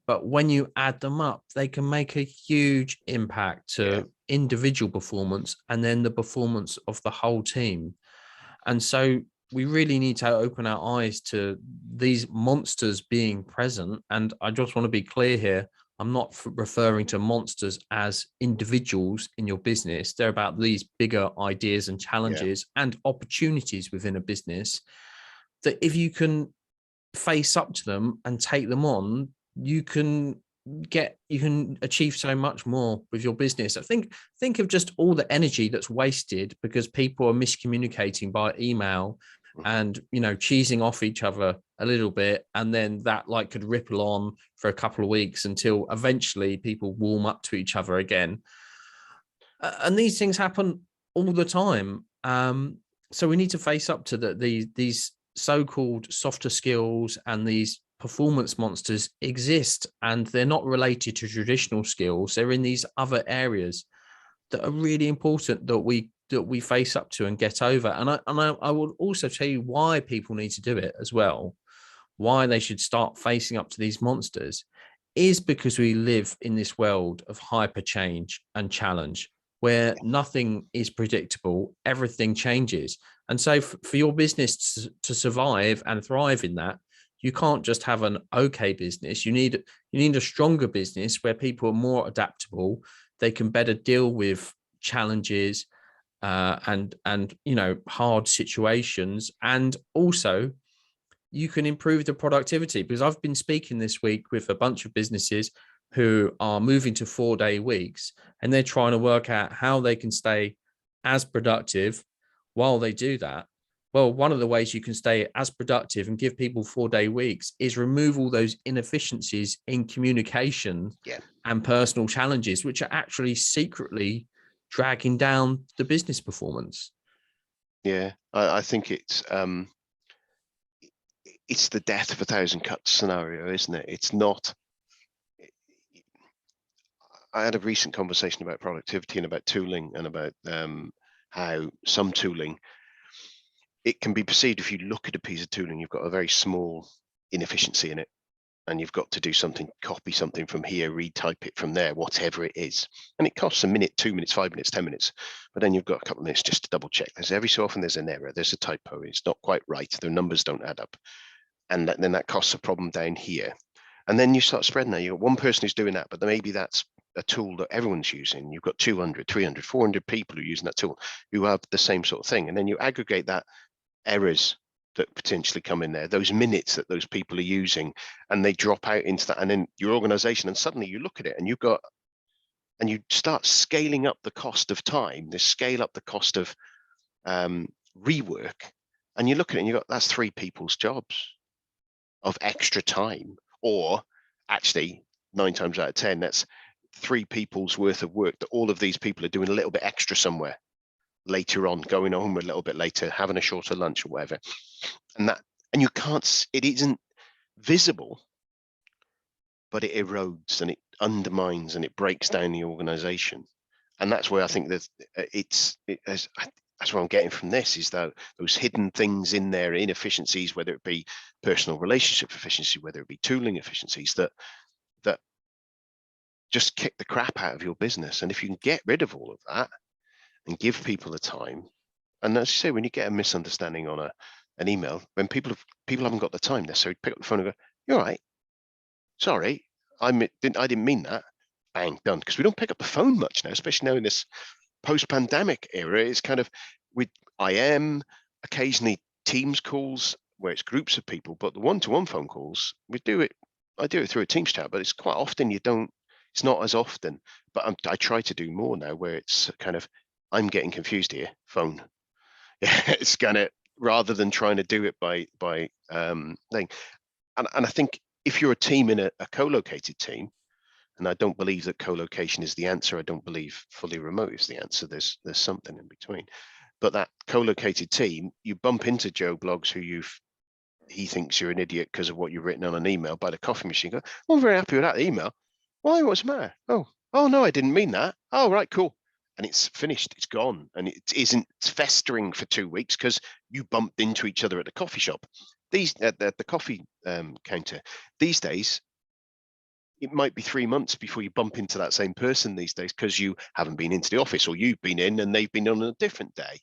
but when you add them up, they can make a huge impact to individual performance and then the performance of the whole team. And so we really need to open our eyes to these monsters being present. And I just want to be clear here. I'm not referring to monsters as individuals in your business. They're about these bigger ideas and challenges and opportunities within a business that if you can face up to them and take them on, you can achieve so much more with your business. I think of just all the energy that's wasted because people are miscommunicating by email and cheesing off each other a little bit, and then that like could ripple on for a couple of weeks until eventually people warm up to each other again. And these things happen all the time. So we need to face up to these so-called softer skills, and these performance monsters exist, and they're not related to traditional skills. They're in these other areas that are really important that we face up to and get over. And I will also tell you why people need to do it as well. Why they should start facing up to these monsters is because we live in this world of hyper change and challenge where nothing is predictable, everything changes. And so for your business to survive and thrive in that, you can't just have an okay business. You need a stronger business where people are more adaptable. They can better deal with challenges and hard situations. And also you can improve the productivity, because I've been speaking this week with a bunch of businesses who are moving to 4-day weeks, and they're trying to work out how they can stay as productive while they do that. Well, one of the ways you can stay as productive and give people 4-day weeks is remove all those inefficiencies in communication and personal challenges, which are actually secretly dragging down the business performance. Yeah, I think it's the death of a thousand cuts scenario, isn't it? It's not. I had a recent conversation about productivity and about tooling and about how some tooling, it can be perceived, if you look at a piece of tooling, you've got a very small inefficiency in it, and you've got to do something, copy something from here, retype it from there, whatever it is. And it costs a minute, 2 minutes, 5 minutes, 10 minutes. But then you've got a couple of minutes just to double check. There's every so often there's an error, there's a typo, it's not quite right, the numbers don't add up. And then that costs a problem down here. And then you start spreading that. You've got one person who's doing that, but maybe that's a tool that everyone's using. You've got 200, 300, 400 people who are using that tool who have the same sort of thing. And then you aggregate that errors that potentially come in there, those minutes that those people are using, and they drop out into that. And then your organization, and suddenly you look at it and you start scaling up the cost of time, scale up the cost of rework. And you look at it and you got, that's 3 people's jobs of extra time, or actually 9 times out of 10, that's 3 people's worth of work that all of these people are doing a little bit extra somewhere later on, going home a little bit later, having a shorter lunch or whatever. And you can't, it isn't visible, but it erodes and it undermines and it breaks down the organization. And that's where I think that that's what I'm getting from this, is that those hidden things in there, inefficiencies, whether it be personal relationship efficiency, whether it be tooling efficiencies, that just kick the crap out of your business. And if you can get rid of all of that and give people the time, and as you say, when you get a misunderstanding on an email, when people haven't got the time necessarily to pick up the phone and go, "You're right, sorry, I didn't mean that," bang, done. Because we don't pick up the phone much now, especially now in this post-pandemic era. It's kind of occasionally Teams calls where it's groups of people, but the one-to-one phone calls, I do it through a Teams chat, but it's quite often it's not as often. But I try to do more now where it's kind of, I'm getting confused here, phone. It's kind of, rather than trying to do it by thing. And I think if you're a team in a co-located team, and I don't believe that co-location is the answer, I don't believe fully remote is the answer, there's something in between. But that co-located team, you bump into Joe Bloggs, who he thinks you're an idiot because of what you've written on an email by the coffee machine. Go, "Well, I'm very happy with that email. Why? What's the matter? Oh no, I didn't mean that. Oh, right, cool." And it's finished, it's gone, and it isn't festering for 2 weeks because you bumped into each other at the coffee shop. At the coffee counter. These days, it might be 3 months before you bump into that same person these days, because you haven't been into the office, or you've been in and they've been on a different day.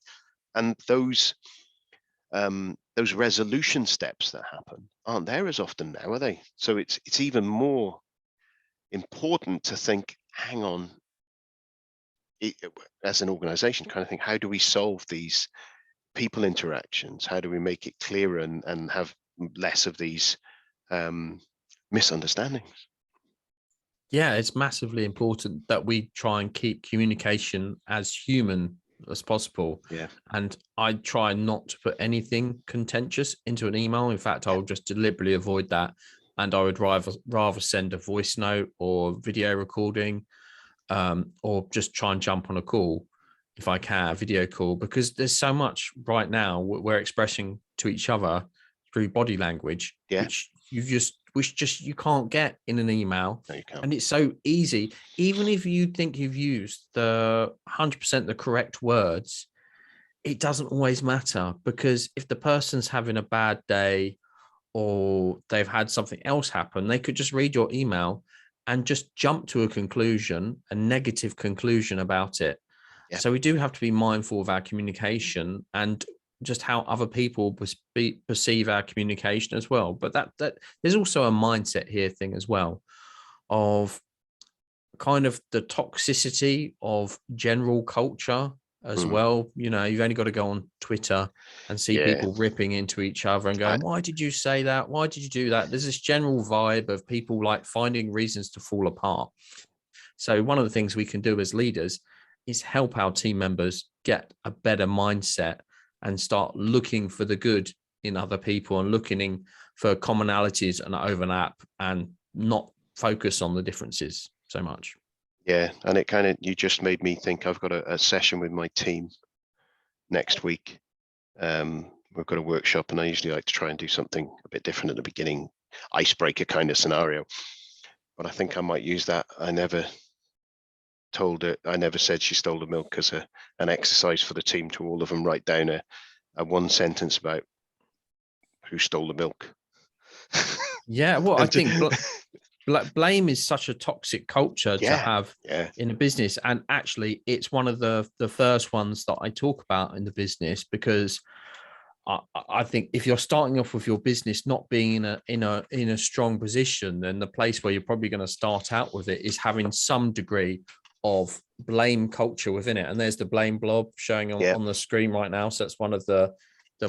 And those resolution steps that happen aren't there as often now, are they? So it's even more important to think, hang on, as an organization, kind of think, how do we solve these people interactions? How do we make it clearer and have less of these misunderstandings? Yeah, it's massively important that we try and keep communication as human as possible. Yeah. And I try not to put anything contentious into an email. In fact, I'll just deliberately avoid that. And I would rather send a voice note or video recording, or just try and jump on a call if I can, a video call, because there's so much right now we're expressing to each other through body language, which you can't get in an email. No, you can't. And it's so easy. Even if you think you've used the 100% the correct words, it doesn't always matter, because if the person's having a bad day or they've had something else happen, they could just read your email and just jump to a conclusion, a negative conclusion about it. Yeah. So we do have to be mindful of our communication and just how other people perceive our communication as well. But that there's also a mindset here thing as well, of kind of the toxicity of general culture as well. You know, you've only got to go on Twitter and see people ripping into each other and going, why did you say that? Why did you do that? There's this general vibe of people like finding reasons to fall apart. So one of the things we can do as leaders is help our team members get a better mindset and start looking for the good in other people and looking for commonalities and overlap, and not focus on the differences so much. Yeah, and it kind of, you just made me think, I've got a session with my team next week. We've got a workshop, and I usually like to try and do something a bit different at the beginning, icebreaker kind of scenario. But I think I might use that. I never said she stole the milk as an exercise for the team, to all of them write down a one sentence about who stole the milk. Yeah, well, I think blame is such a toxic culture to have in a business, and actually it's one of the first ones that I talk about in the business, because I think if you're starting off with your business not being in a strong position, then the place where you're probably going to start out with it is having some degree of blame culture within it. And there's the blame blob showing on the screen right now. So that's one of the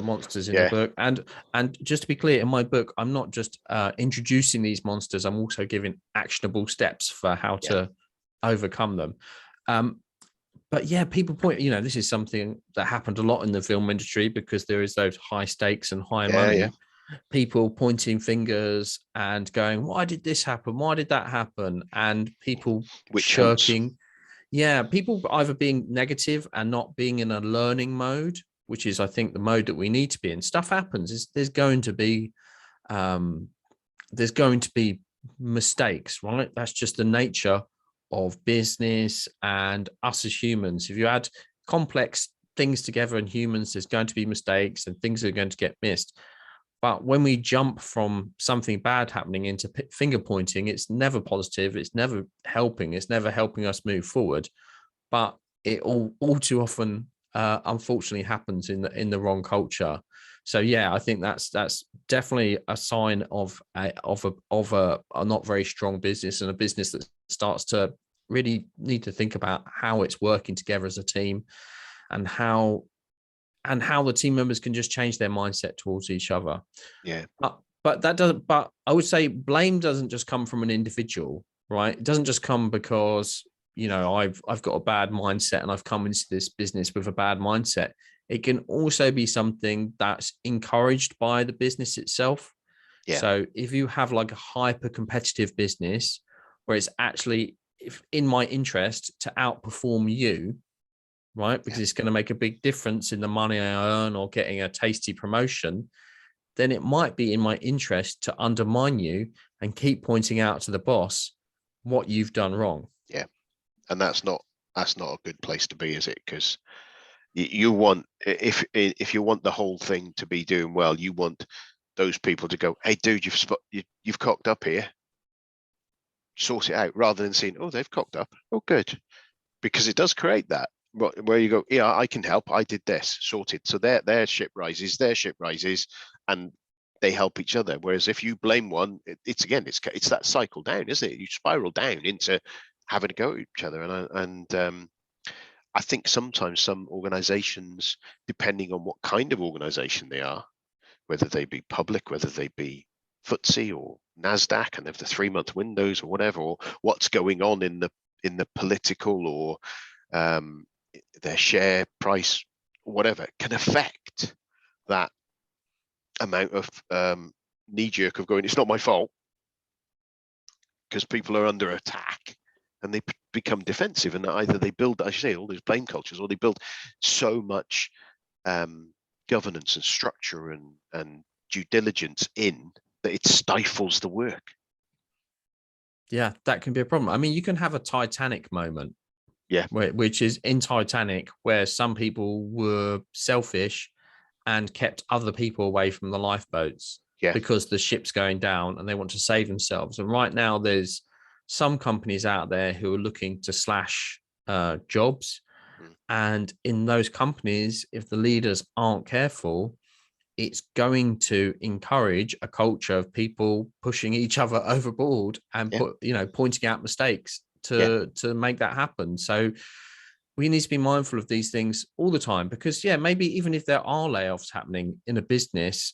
monsters in the book. And just to be clear, in my book, I'm not just introducing these monsters, I'm also giving actionable steps for how to overcome them. But yeah, people point, this is something that happened a lot in the film industry, because there is those high stakes and high money. People pointing fingers and going, why did this happen? Why did that happen? And people shirking. Yeah, people either being negative and not being in a learning mode, which is, I think, the mode that we need to be in. Stuff happens. There's going to be mistakes, right? That's just the nature of business and us as humans. If you add complex things together in humans, there's going to be mistakes and things are going to get missed. But when we jump from something bad happening into finger pointing, it's never positive. It's never helping. It's never helping us move forward. But it all too often, unfortunately, happens in the wrong culture. So yeah, I think that's definitely a sign of a not very strong business, and a business that starts to really need to think about how it's working together as a team, and how the team members can just change their mindset towards each other. Yeah. But that doesn't. But I would say blame doesn't just come from an individual, right? It doesn't just come because I've got a bad mindset and I've come into this business with a bad mindset. It can also be something that's encouraged by the business itself. Yeah. So if you have like a hyper competitive business where it's actually in my interest to outperform you, right? Because it's going to make a big difference in the money I earn or getting a tasty promotion, then it might be in my interest to undermine you and keep pointing out to the boss what you've done wrong. Yeah. And that's not a good place to be, is it? Because you want, if you want the whole thing to be doing well, you want those people to go, hey dude, you've cocked up here. sort it out, rather than saying, oh, they've cocked up, oh good, because it does create that where you go, yeah, I can help, I did this, sorted. So their ship rises, and they help each other. Whereas if you blame one, it's that cycle down, isn't it? You spiral down into having to go at each other. And I think sometimes some organizations, depending on what kind of organization they are, whether they be public, whether they be FTSE or NASDAQ, and they have the 3-month windows or whatever, or what's going on in the political or their share price, whatever, can affect that amount of knee jerk of going, it's not my fault, because people are under attack, and they become defensive, and either they build, I say, all these blame cultures, or they build so much governance and structure and due diligence in that it stifles the work. Yeah, that can be a problem. I mean, you can have a Titanic moment. Yeah. Which is in Titanic, where some people were selfish and kept other people away from the lifeboats because the ship's going down and they want to save themselves. And right now there's some companies out there who are looking to slash jobs. And in those companies, if the leaders aren't careful, it's going to encourage a culture of people pushing each other overboard and pointing out mistakes to make that happen. So we need to be mindful of these things all the time, because maybe even if there are layoffs happening in a business,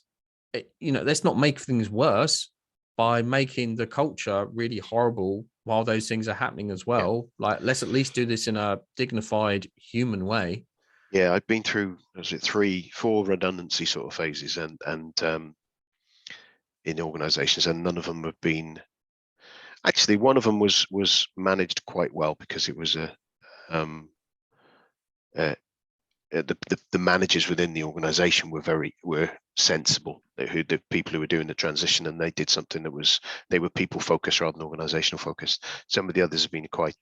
let's not make things worse by making the culture really horrible while those things are happening as well. Like, let's at least do this in a dignified, human way. Yeah, I've been through 3-4 redundancy sort of phases, and in organizations, and none of them have been. Actually, one of them was managed quite well, because it was the managers within the organization were sensible, the people who were doing the transition, and they did something they were people focused rather than organizational focused. Some of the others have been quite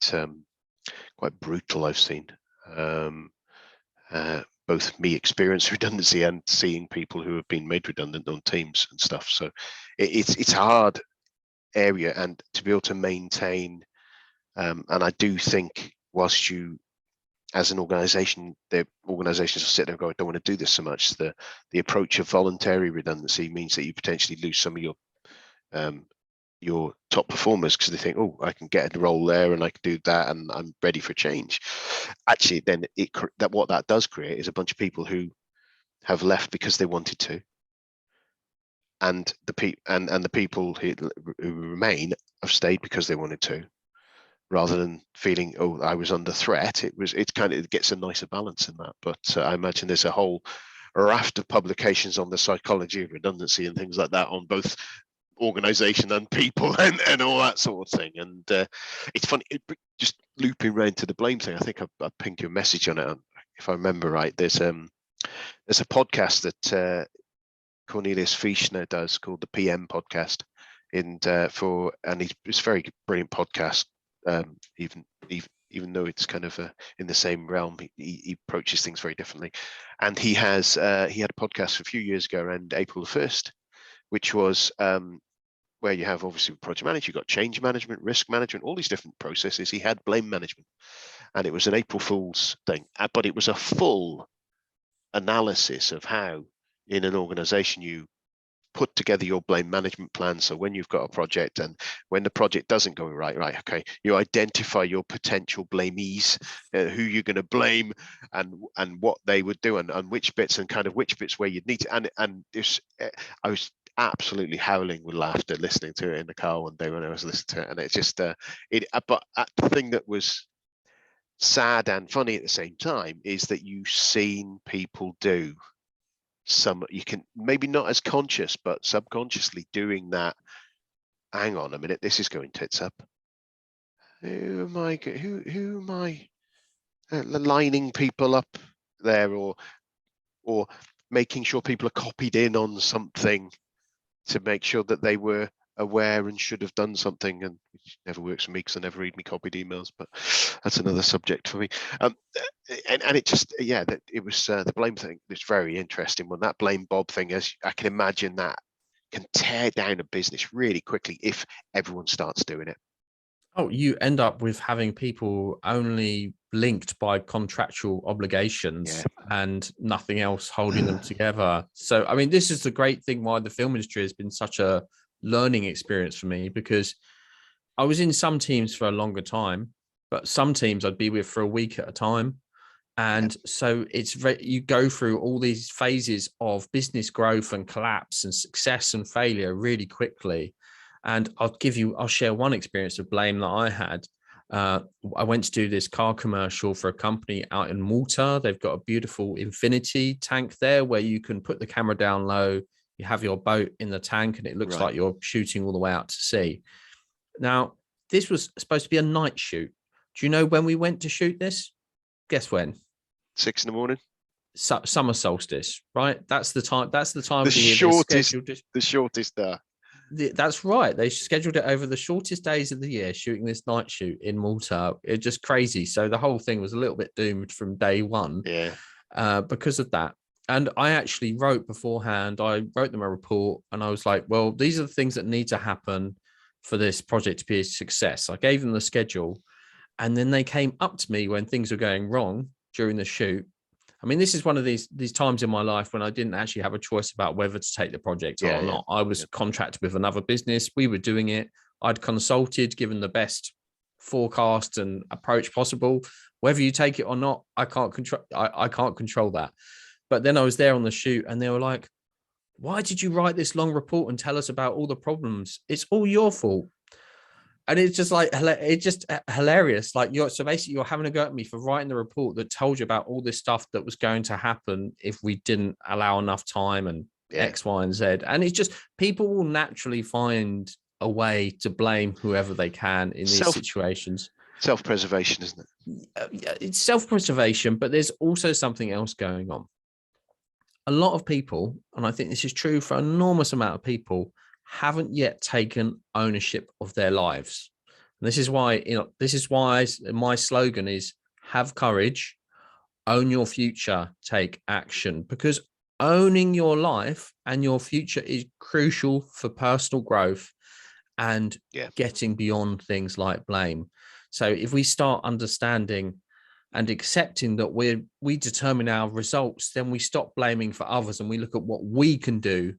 brutal, I've seen. Both me experience redundancy and seeing people who have been made redundant on teams and stuff. So it's a hard area, and to be able to maintain, and I do think whilst you, as an organization, the organizations will sit there and go, I don't want to do this so much. The approach of voluntary redundancy means that you potentially lose some of your top performers, because they think, oh, I can get a role there and I can do that and I'm ready for change. Actually, then what that does create is a bunch of people who have left because they wanted to, and the people who remain have stayed because they wanted to, rather than feeling, oh, I was under threat. It gets a nicer balance in that. But I imagine there's a whole raft of publications on the psychology of redundancy and things like that on both organization and people and all that sort of thing. And it's funny, just looping around to the blame thing. I think I pinged you a message on it, if I remember right. There's a podcast that Cornelius Fischner does called the PM podcast, and it's a very brilliant podcast. Even though it's kind of in the same realm, he approaches things very differently. And he had a podcast a few years ago around April the 1st, which was where you have, obviously, project management, you've got change management, risk management, all these different processes. He had blame management, and it was an April Fool's thing, but it was a full analysis of how in an organization you put together your blame management plan. So when you've got a project, and when the project doesn't go right, okay, you identify your potential blamees, who you're going to blame, and what they would do, and which bits, and kind of which bits where you'd need to. And this, I was absolutely howling with laughter listening to it in the car one day when I was listening to it, and it's just but the thing that was sad and funny at the same time is that you've seen people do you can maybe not as conscious, but subconsciously doing that. Hang on a minute, this is going tits up. Who am I lining people up there, or making sure people are copied in on something to make sure that they were aware and should have done something, and which never works for me because I never read me copied emails, but that's another subject for me. And it just, that it was the blame thing. It's very interesting when that blame Bob thing is. I can imagine that can tear down a business really quickly if everyone starts doing it. Oh, you end up with having people only linked by contractual Yeah. obligations and nothing else holding them together. So, I mean, this is the great thing why the film industry has been such a learning experience for me, because I was in some teams for a longer time, but some teams I'd be with for a week at a time. Yeah. And so you go through all these phases of business growth and collapse and success and failure really quickly. And I'll share one experience of blame that I had. I went to do this car commercial for a company out in Malta. They've got a beautiful infinity tank there where you can put the camera down low. You have your boat in the tank and it looks Right. like you're shooting all the way out to sea. Now, this was supposed to be a night shoot. Do you know when we went to shoot this? Guess when? 6 a.m. Summer solstice, right? That's the time. That's the time The of the year shortest, the shortest there. That's right. They scheduled it over the shortest days of the year, shooting this night shoot in Malta. It's just crazy. So the whole thing was a little bit doomed from day one, Yeah. because of that. And I actually wrote beforehand. I wrote them a report, and I was like, "Well, these are the things that need to happen for this project to be a success." I gave them the schedule, and then they came up to me when things were going wrong during the shoot. I mean, this is one of these times in my life when I didn't actually have a choice about whether to take the project on Yeah. or Yeah. not. I was contracted with another business. We were doing it. I'd consulted, given the best forecast and approach possible. Whether you take it or not, I can't control. I can't control that. But then I was there on the shoot, and they were like, "Why did you write this long report and tell us about all the problems? It's all your fault." And it's just like, it's just hilarious. Like, so basically you're having a go at me for writing the report that told you about all this stuff that was going to happen if we didn't allow enough time and X, Y, and Z. And it's just, people will naturally find a way to blame whoever they can in these situations. Self-preservation, isn't it? It's self-preservation, but there's also something else going on. A lot of people, and I think this is true for an enormous amount of people, haven't yet taken ownership of their lives. And this is why, my slogan is have courage, own your future, take action, because owning your life and your future is crucial for personal growth and getting beyond things like blame. So if we start understanding and accepting that we determine our results, then we stop blaming for others and we look at what we can do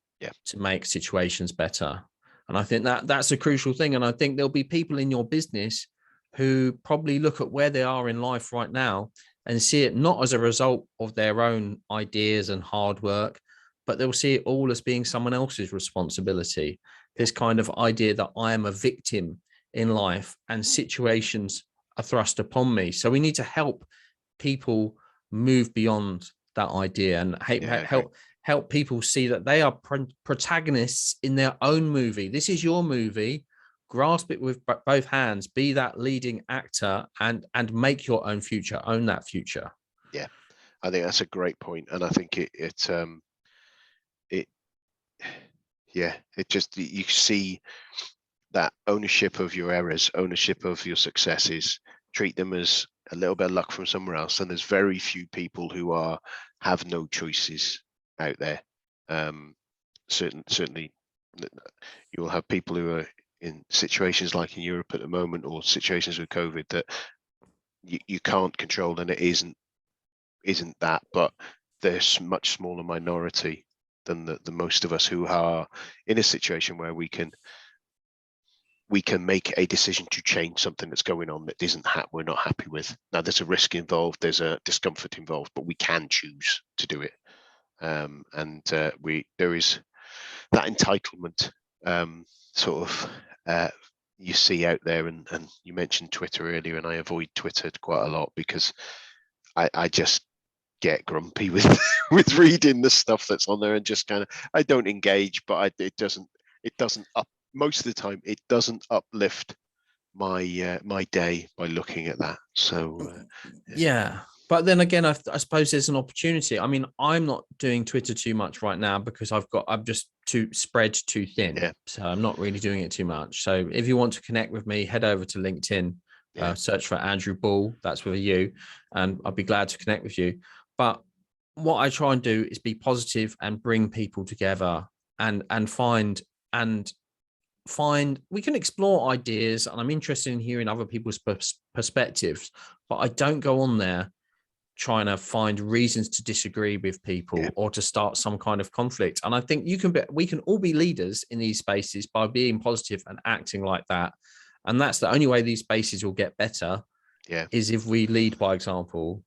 to make situations better. And I think that's a crucial thing. And I think there'll be people in your business who probably look at where they are in life right now and see it not as a result of their own ideas and hard work, but they'll see it all as being someone else's responsibility. This kind of idea that I am a victim in life and situations are thrust upon me. So we need to help people move beyond that idea and help people see that they are protagonists in their own movie. This is your movie. Grasp it with both hands, be that leading actor and make your own future, own that future. Yeah, I think that's a great point. And I think it just, you see that ownership of your errors, ownership of your successes, treat them as a little bit of luck from somewhere else. And there's very few people who have no choices out there. Certainly you will have people who are in situations like in Europe at the moment, or situations with COVID that you can't control, and it isn't that, but there's much smaller minority than the most of us who are in a situation where we can make a decision to change something that's going on that we're not happy with. Now, there's a risk involved, there's a discomfort involved, but we can choose to do it. There is that entitlement you see out there, and you mentioned Twitter earlier, and I avoid Twitter quite a lot because I just get grumpy with with reading the stuff that's on there, and just kind of, I don't engage, but it doesn't most of the time it doesn't uplift my my day by looking at that. So yeah. But then again, I suppose there's an opportunity. I mean, I'm not doing Twitter too much right now because I'm just spread too thin. Yeah. So I'm not really doing it too much. So if you want to connect with me, head over to LinkedIn, search for Andrew Bull. That's with a U, and I'll be glad to connect with you. But what I try and do is be positive and bring people together and find and we can explore ideas, and I'm interested in hearing other people's perspectives, but I don't go on there trying to find reasons to disagree with people or to start some kind of conflict. And I think we can all be leaders in these spaces by being positive and acting like that. And that's the only way these spaces will get better. Is if we lead by example.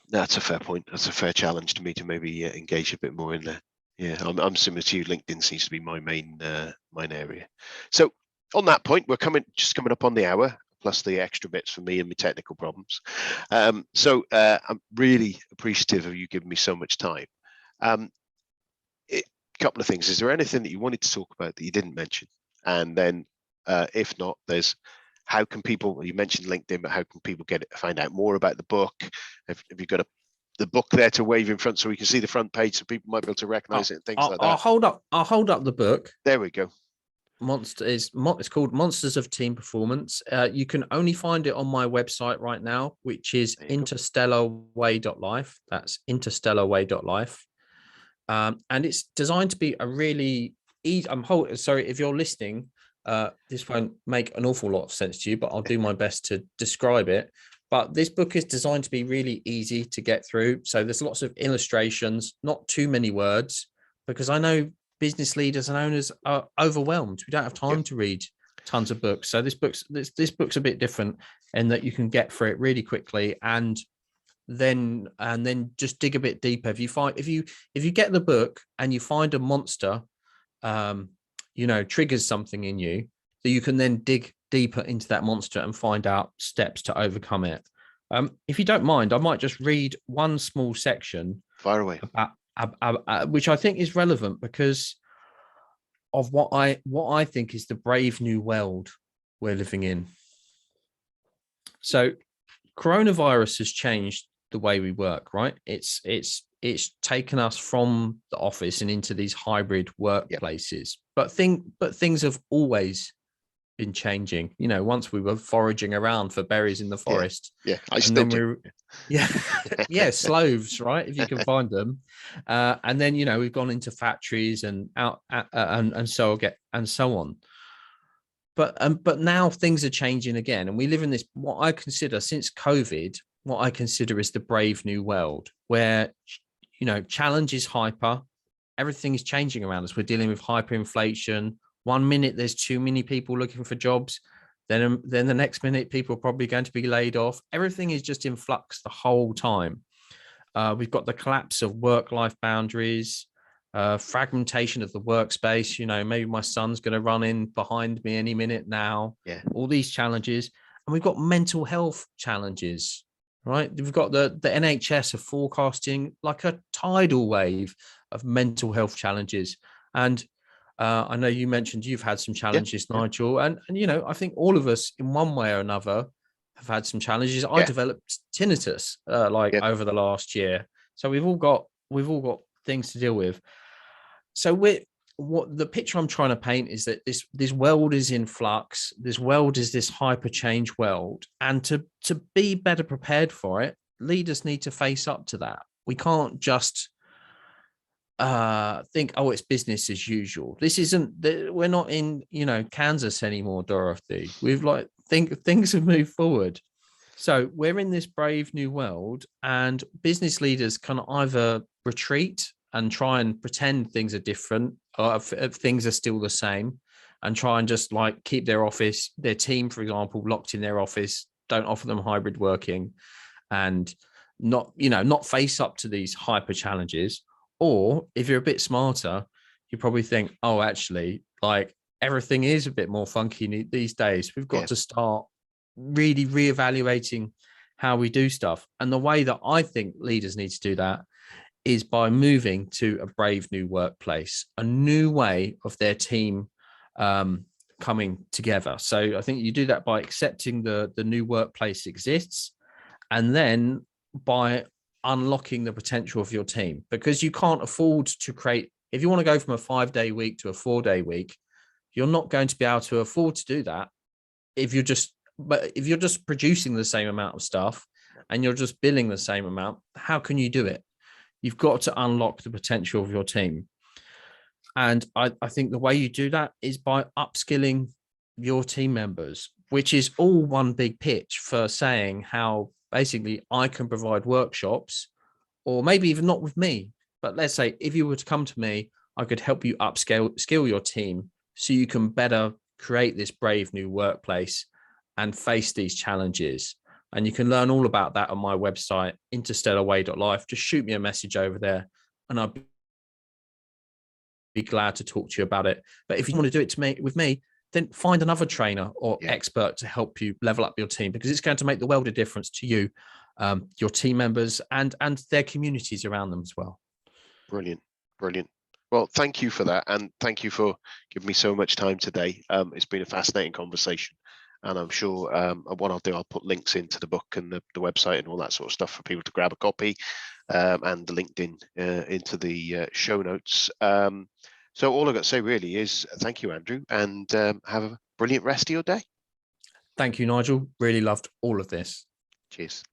That's a fair point. That's a fair challenge to me to maybe engage a bit more in there. Yeah, I'm similar to you. LinkedIn seems to be my main area. So on that point, we're coming up on the hour, plus the extra bits for me and my technical problems. So I'm really appreciative of you giving me so much time. A couple of things. Is there anything that you wanted to talk about that you didn't mention? And then if not, there's how can people, you mentioned LinkedIn, but how can people find out more about the book? Have you got the book there to wave in front so we can see the front page so people might be able to recognize it and things like that? I'll hold up the book. There we go. It's called Monsters of Team Performance. You can only find it on my website right now, which is interstellarway.life. That's interstellarway.life. And it's designed to be a really easy. Sorry, if you're listening, this won't make an awful lot of sense to you, but I'll do my best to describe it. But this book is designed to be really easy to get through. So there's lots of illustrations, not too many words, because I know business leaders and owners are overwhelmed. We don't have time to read tons of books. So this book's a bit different in that you can get through it really quickly and then just dig a bit deeper. If you get the book and you find a monster, triggers something in you, that you can then dig deeper into that monster and find out steps to overcome it. If you don't mind, I might just read one small section. Fire away. Which I think is relevant because of what I think is the brave new world we're living in. So coronavirus has changed the way we work, right? It's taken us from the office and into these hybrid workplaces. But things have always been changing. Once we were foraging around for berries in the forest. I still do. Sloves, right? If you can find them. And then we've gone into factories and out and so on. But now things are changing again, and we live in this what I consider since COVID. What I consider is the brave new world, where challenge is hyper. Everything is changing around us. We're dealing with hyperinflation. 1 minute there's too many people looking for jobs, then the next minute people are probably going to be laid off. Everything is just in flux the whole time. We've got the collapse of work-life boundaries, fragmentation of the workspace. Maybe my son's going to run in behind me any minute now. All these challenges, and we've got mental health challenges. Right, we've got the NHS are forecasting like a tidal wave of mental health challenges, and I know you mentioned you've had some challenges, Nigel, and I think all of us in one way or another have had some challenges. I developed tinnitus over the last year, so we've all got things to deal with. So what the picture I'm trying to paint is that this world is in flux. This world is this hyper change world, and to be better prepared for it, leaders need to face up to that. We can't just think, oh, it's business as usual. This isn't. We're not in Kansas anymore, Dorothy. We've things have moved forward. So we're in this brave new world, and business leaders can either retreat and try and pretend things are different, or if things are still the same, and try and just keep their team, for example, locked in their office, don't offer them hybrid working, and not face up to these hyper challenges. Or if you're a bit smarter, you probably think, oh, actually, everything is a bit more funky these days. We've got to start really reevaluating how we do stuff. And the way that I think leaders need to do that is by moving to a brave new workplace, a new way of their team coming together. So I think you do that by accepting the new workplace exists, and then by unlocking the potential of your team, because you can't afford to create, if you want to go from a 5-day week to a 4-day week, you're not going to be able to afford to do that if you're just producing the same amount of stuff and you're just billing the same amount. How can you do it? You've got to unlock the potential of your team. And I think the way you do that is by upskilling your team members, which is all one big pitch for saying how basically I can provide workshops, or maybe even not with me, but let's say if you were to come to me, I could help you skill your team so you can better create this brave new workplace and face these challenges. And you can learn all about that on my website, interstellarway.life. Just shoot me a message over there and I'll be glad to talk to you about it. But if you want to do it with me, then find another trainer or expert to help you level up your team, because it's going to make the world of difference to you, your team members, and their communities around them as well. Brilliant. Well, thank you for that, and thank you for giving me so much time today. It's been a fascinating conversation, and I'm sure what I'll do, I'll put links into the book and the website and all that sort of stuff for people to grab a copy, and the LinkedIn into the show notes. So all I've got to say really is thank you, Andrew, and have a brilliant rest of your day. Thank you, Nigel. Really loved all of this. Cheers.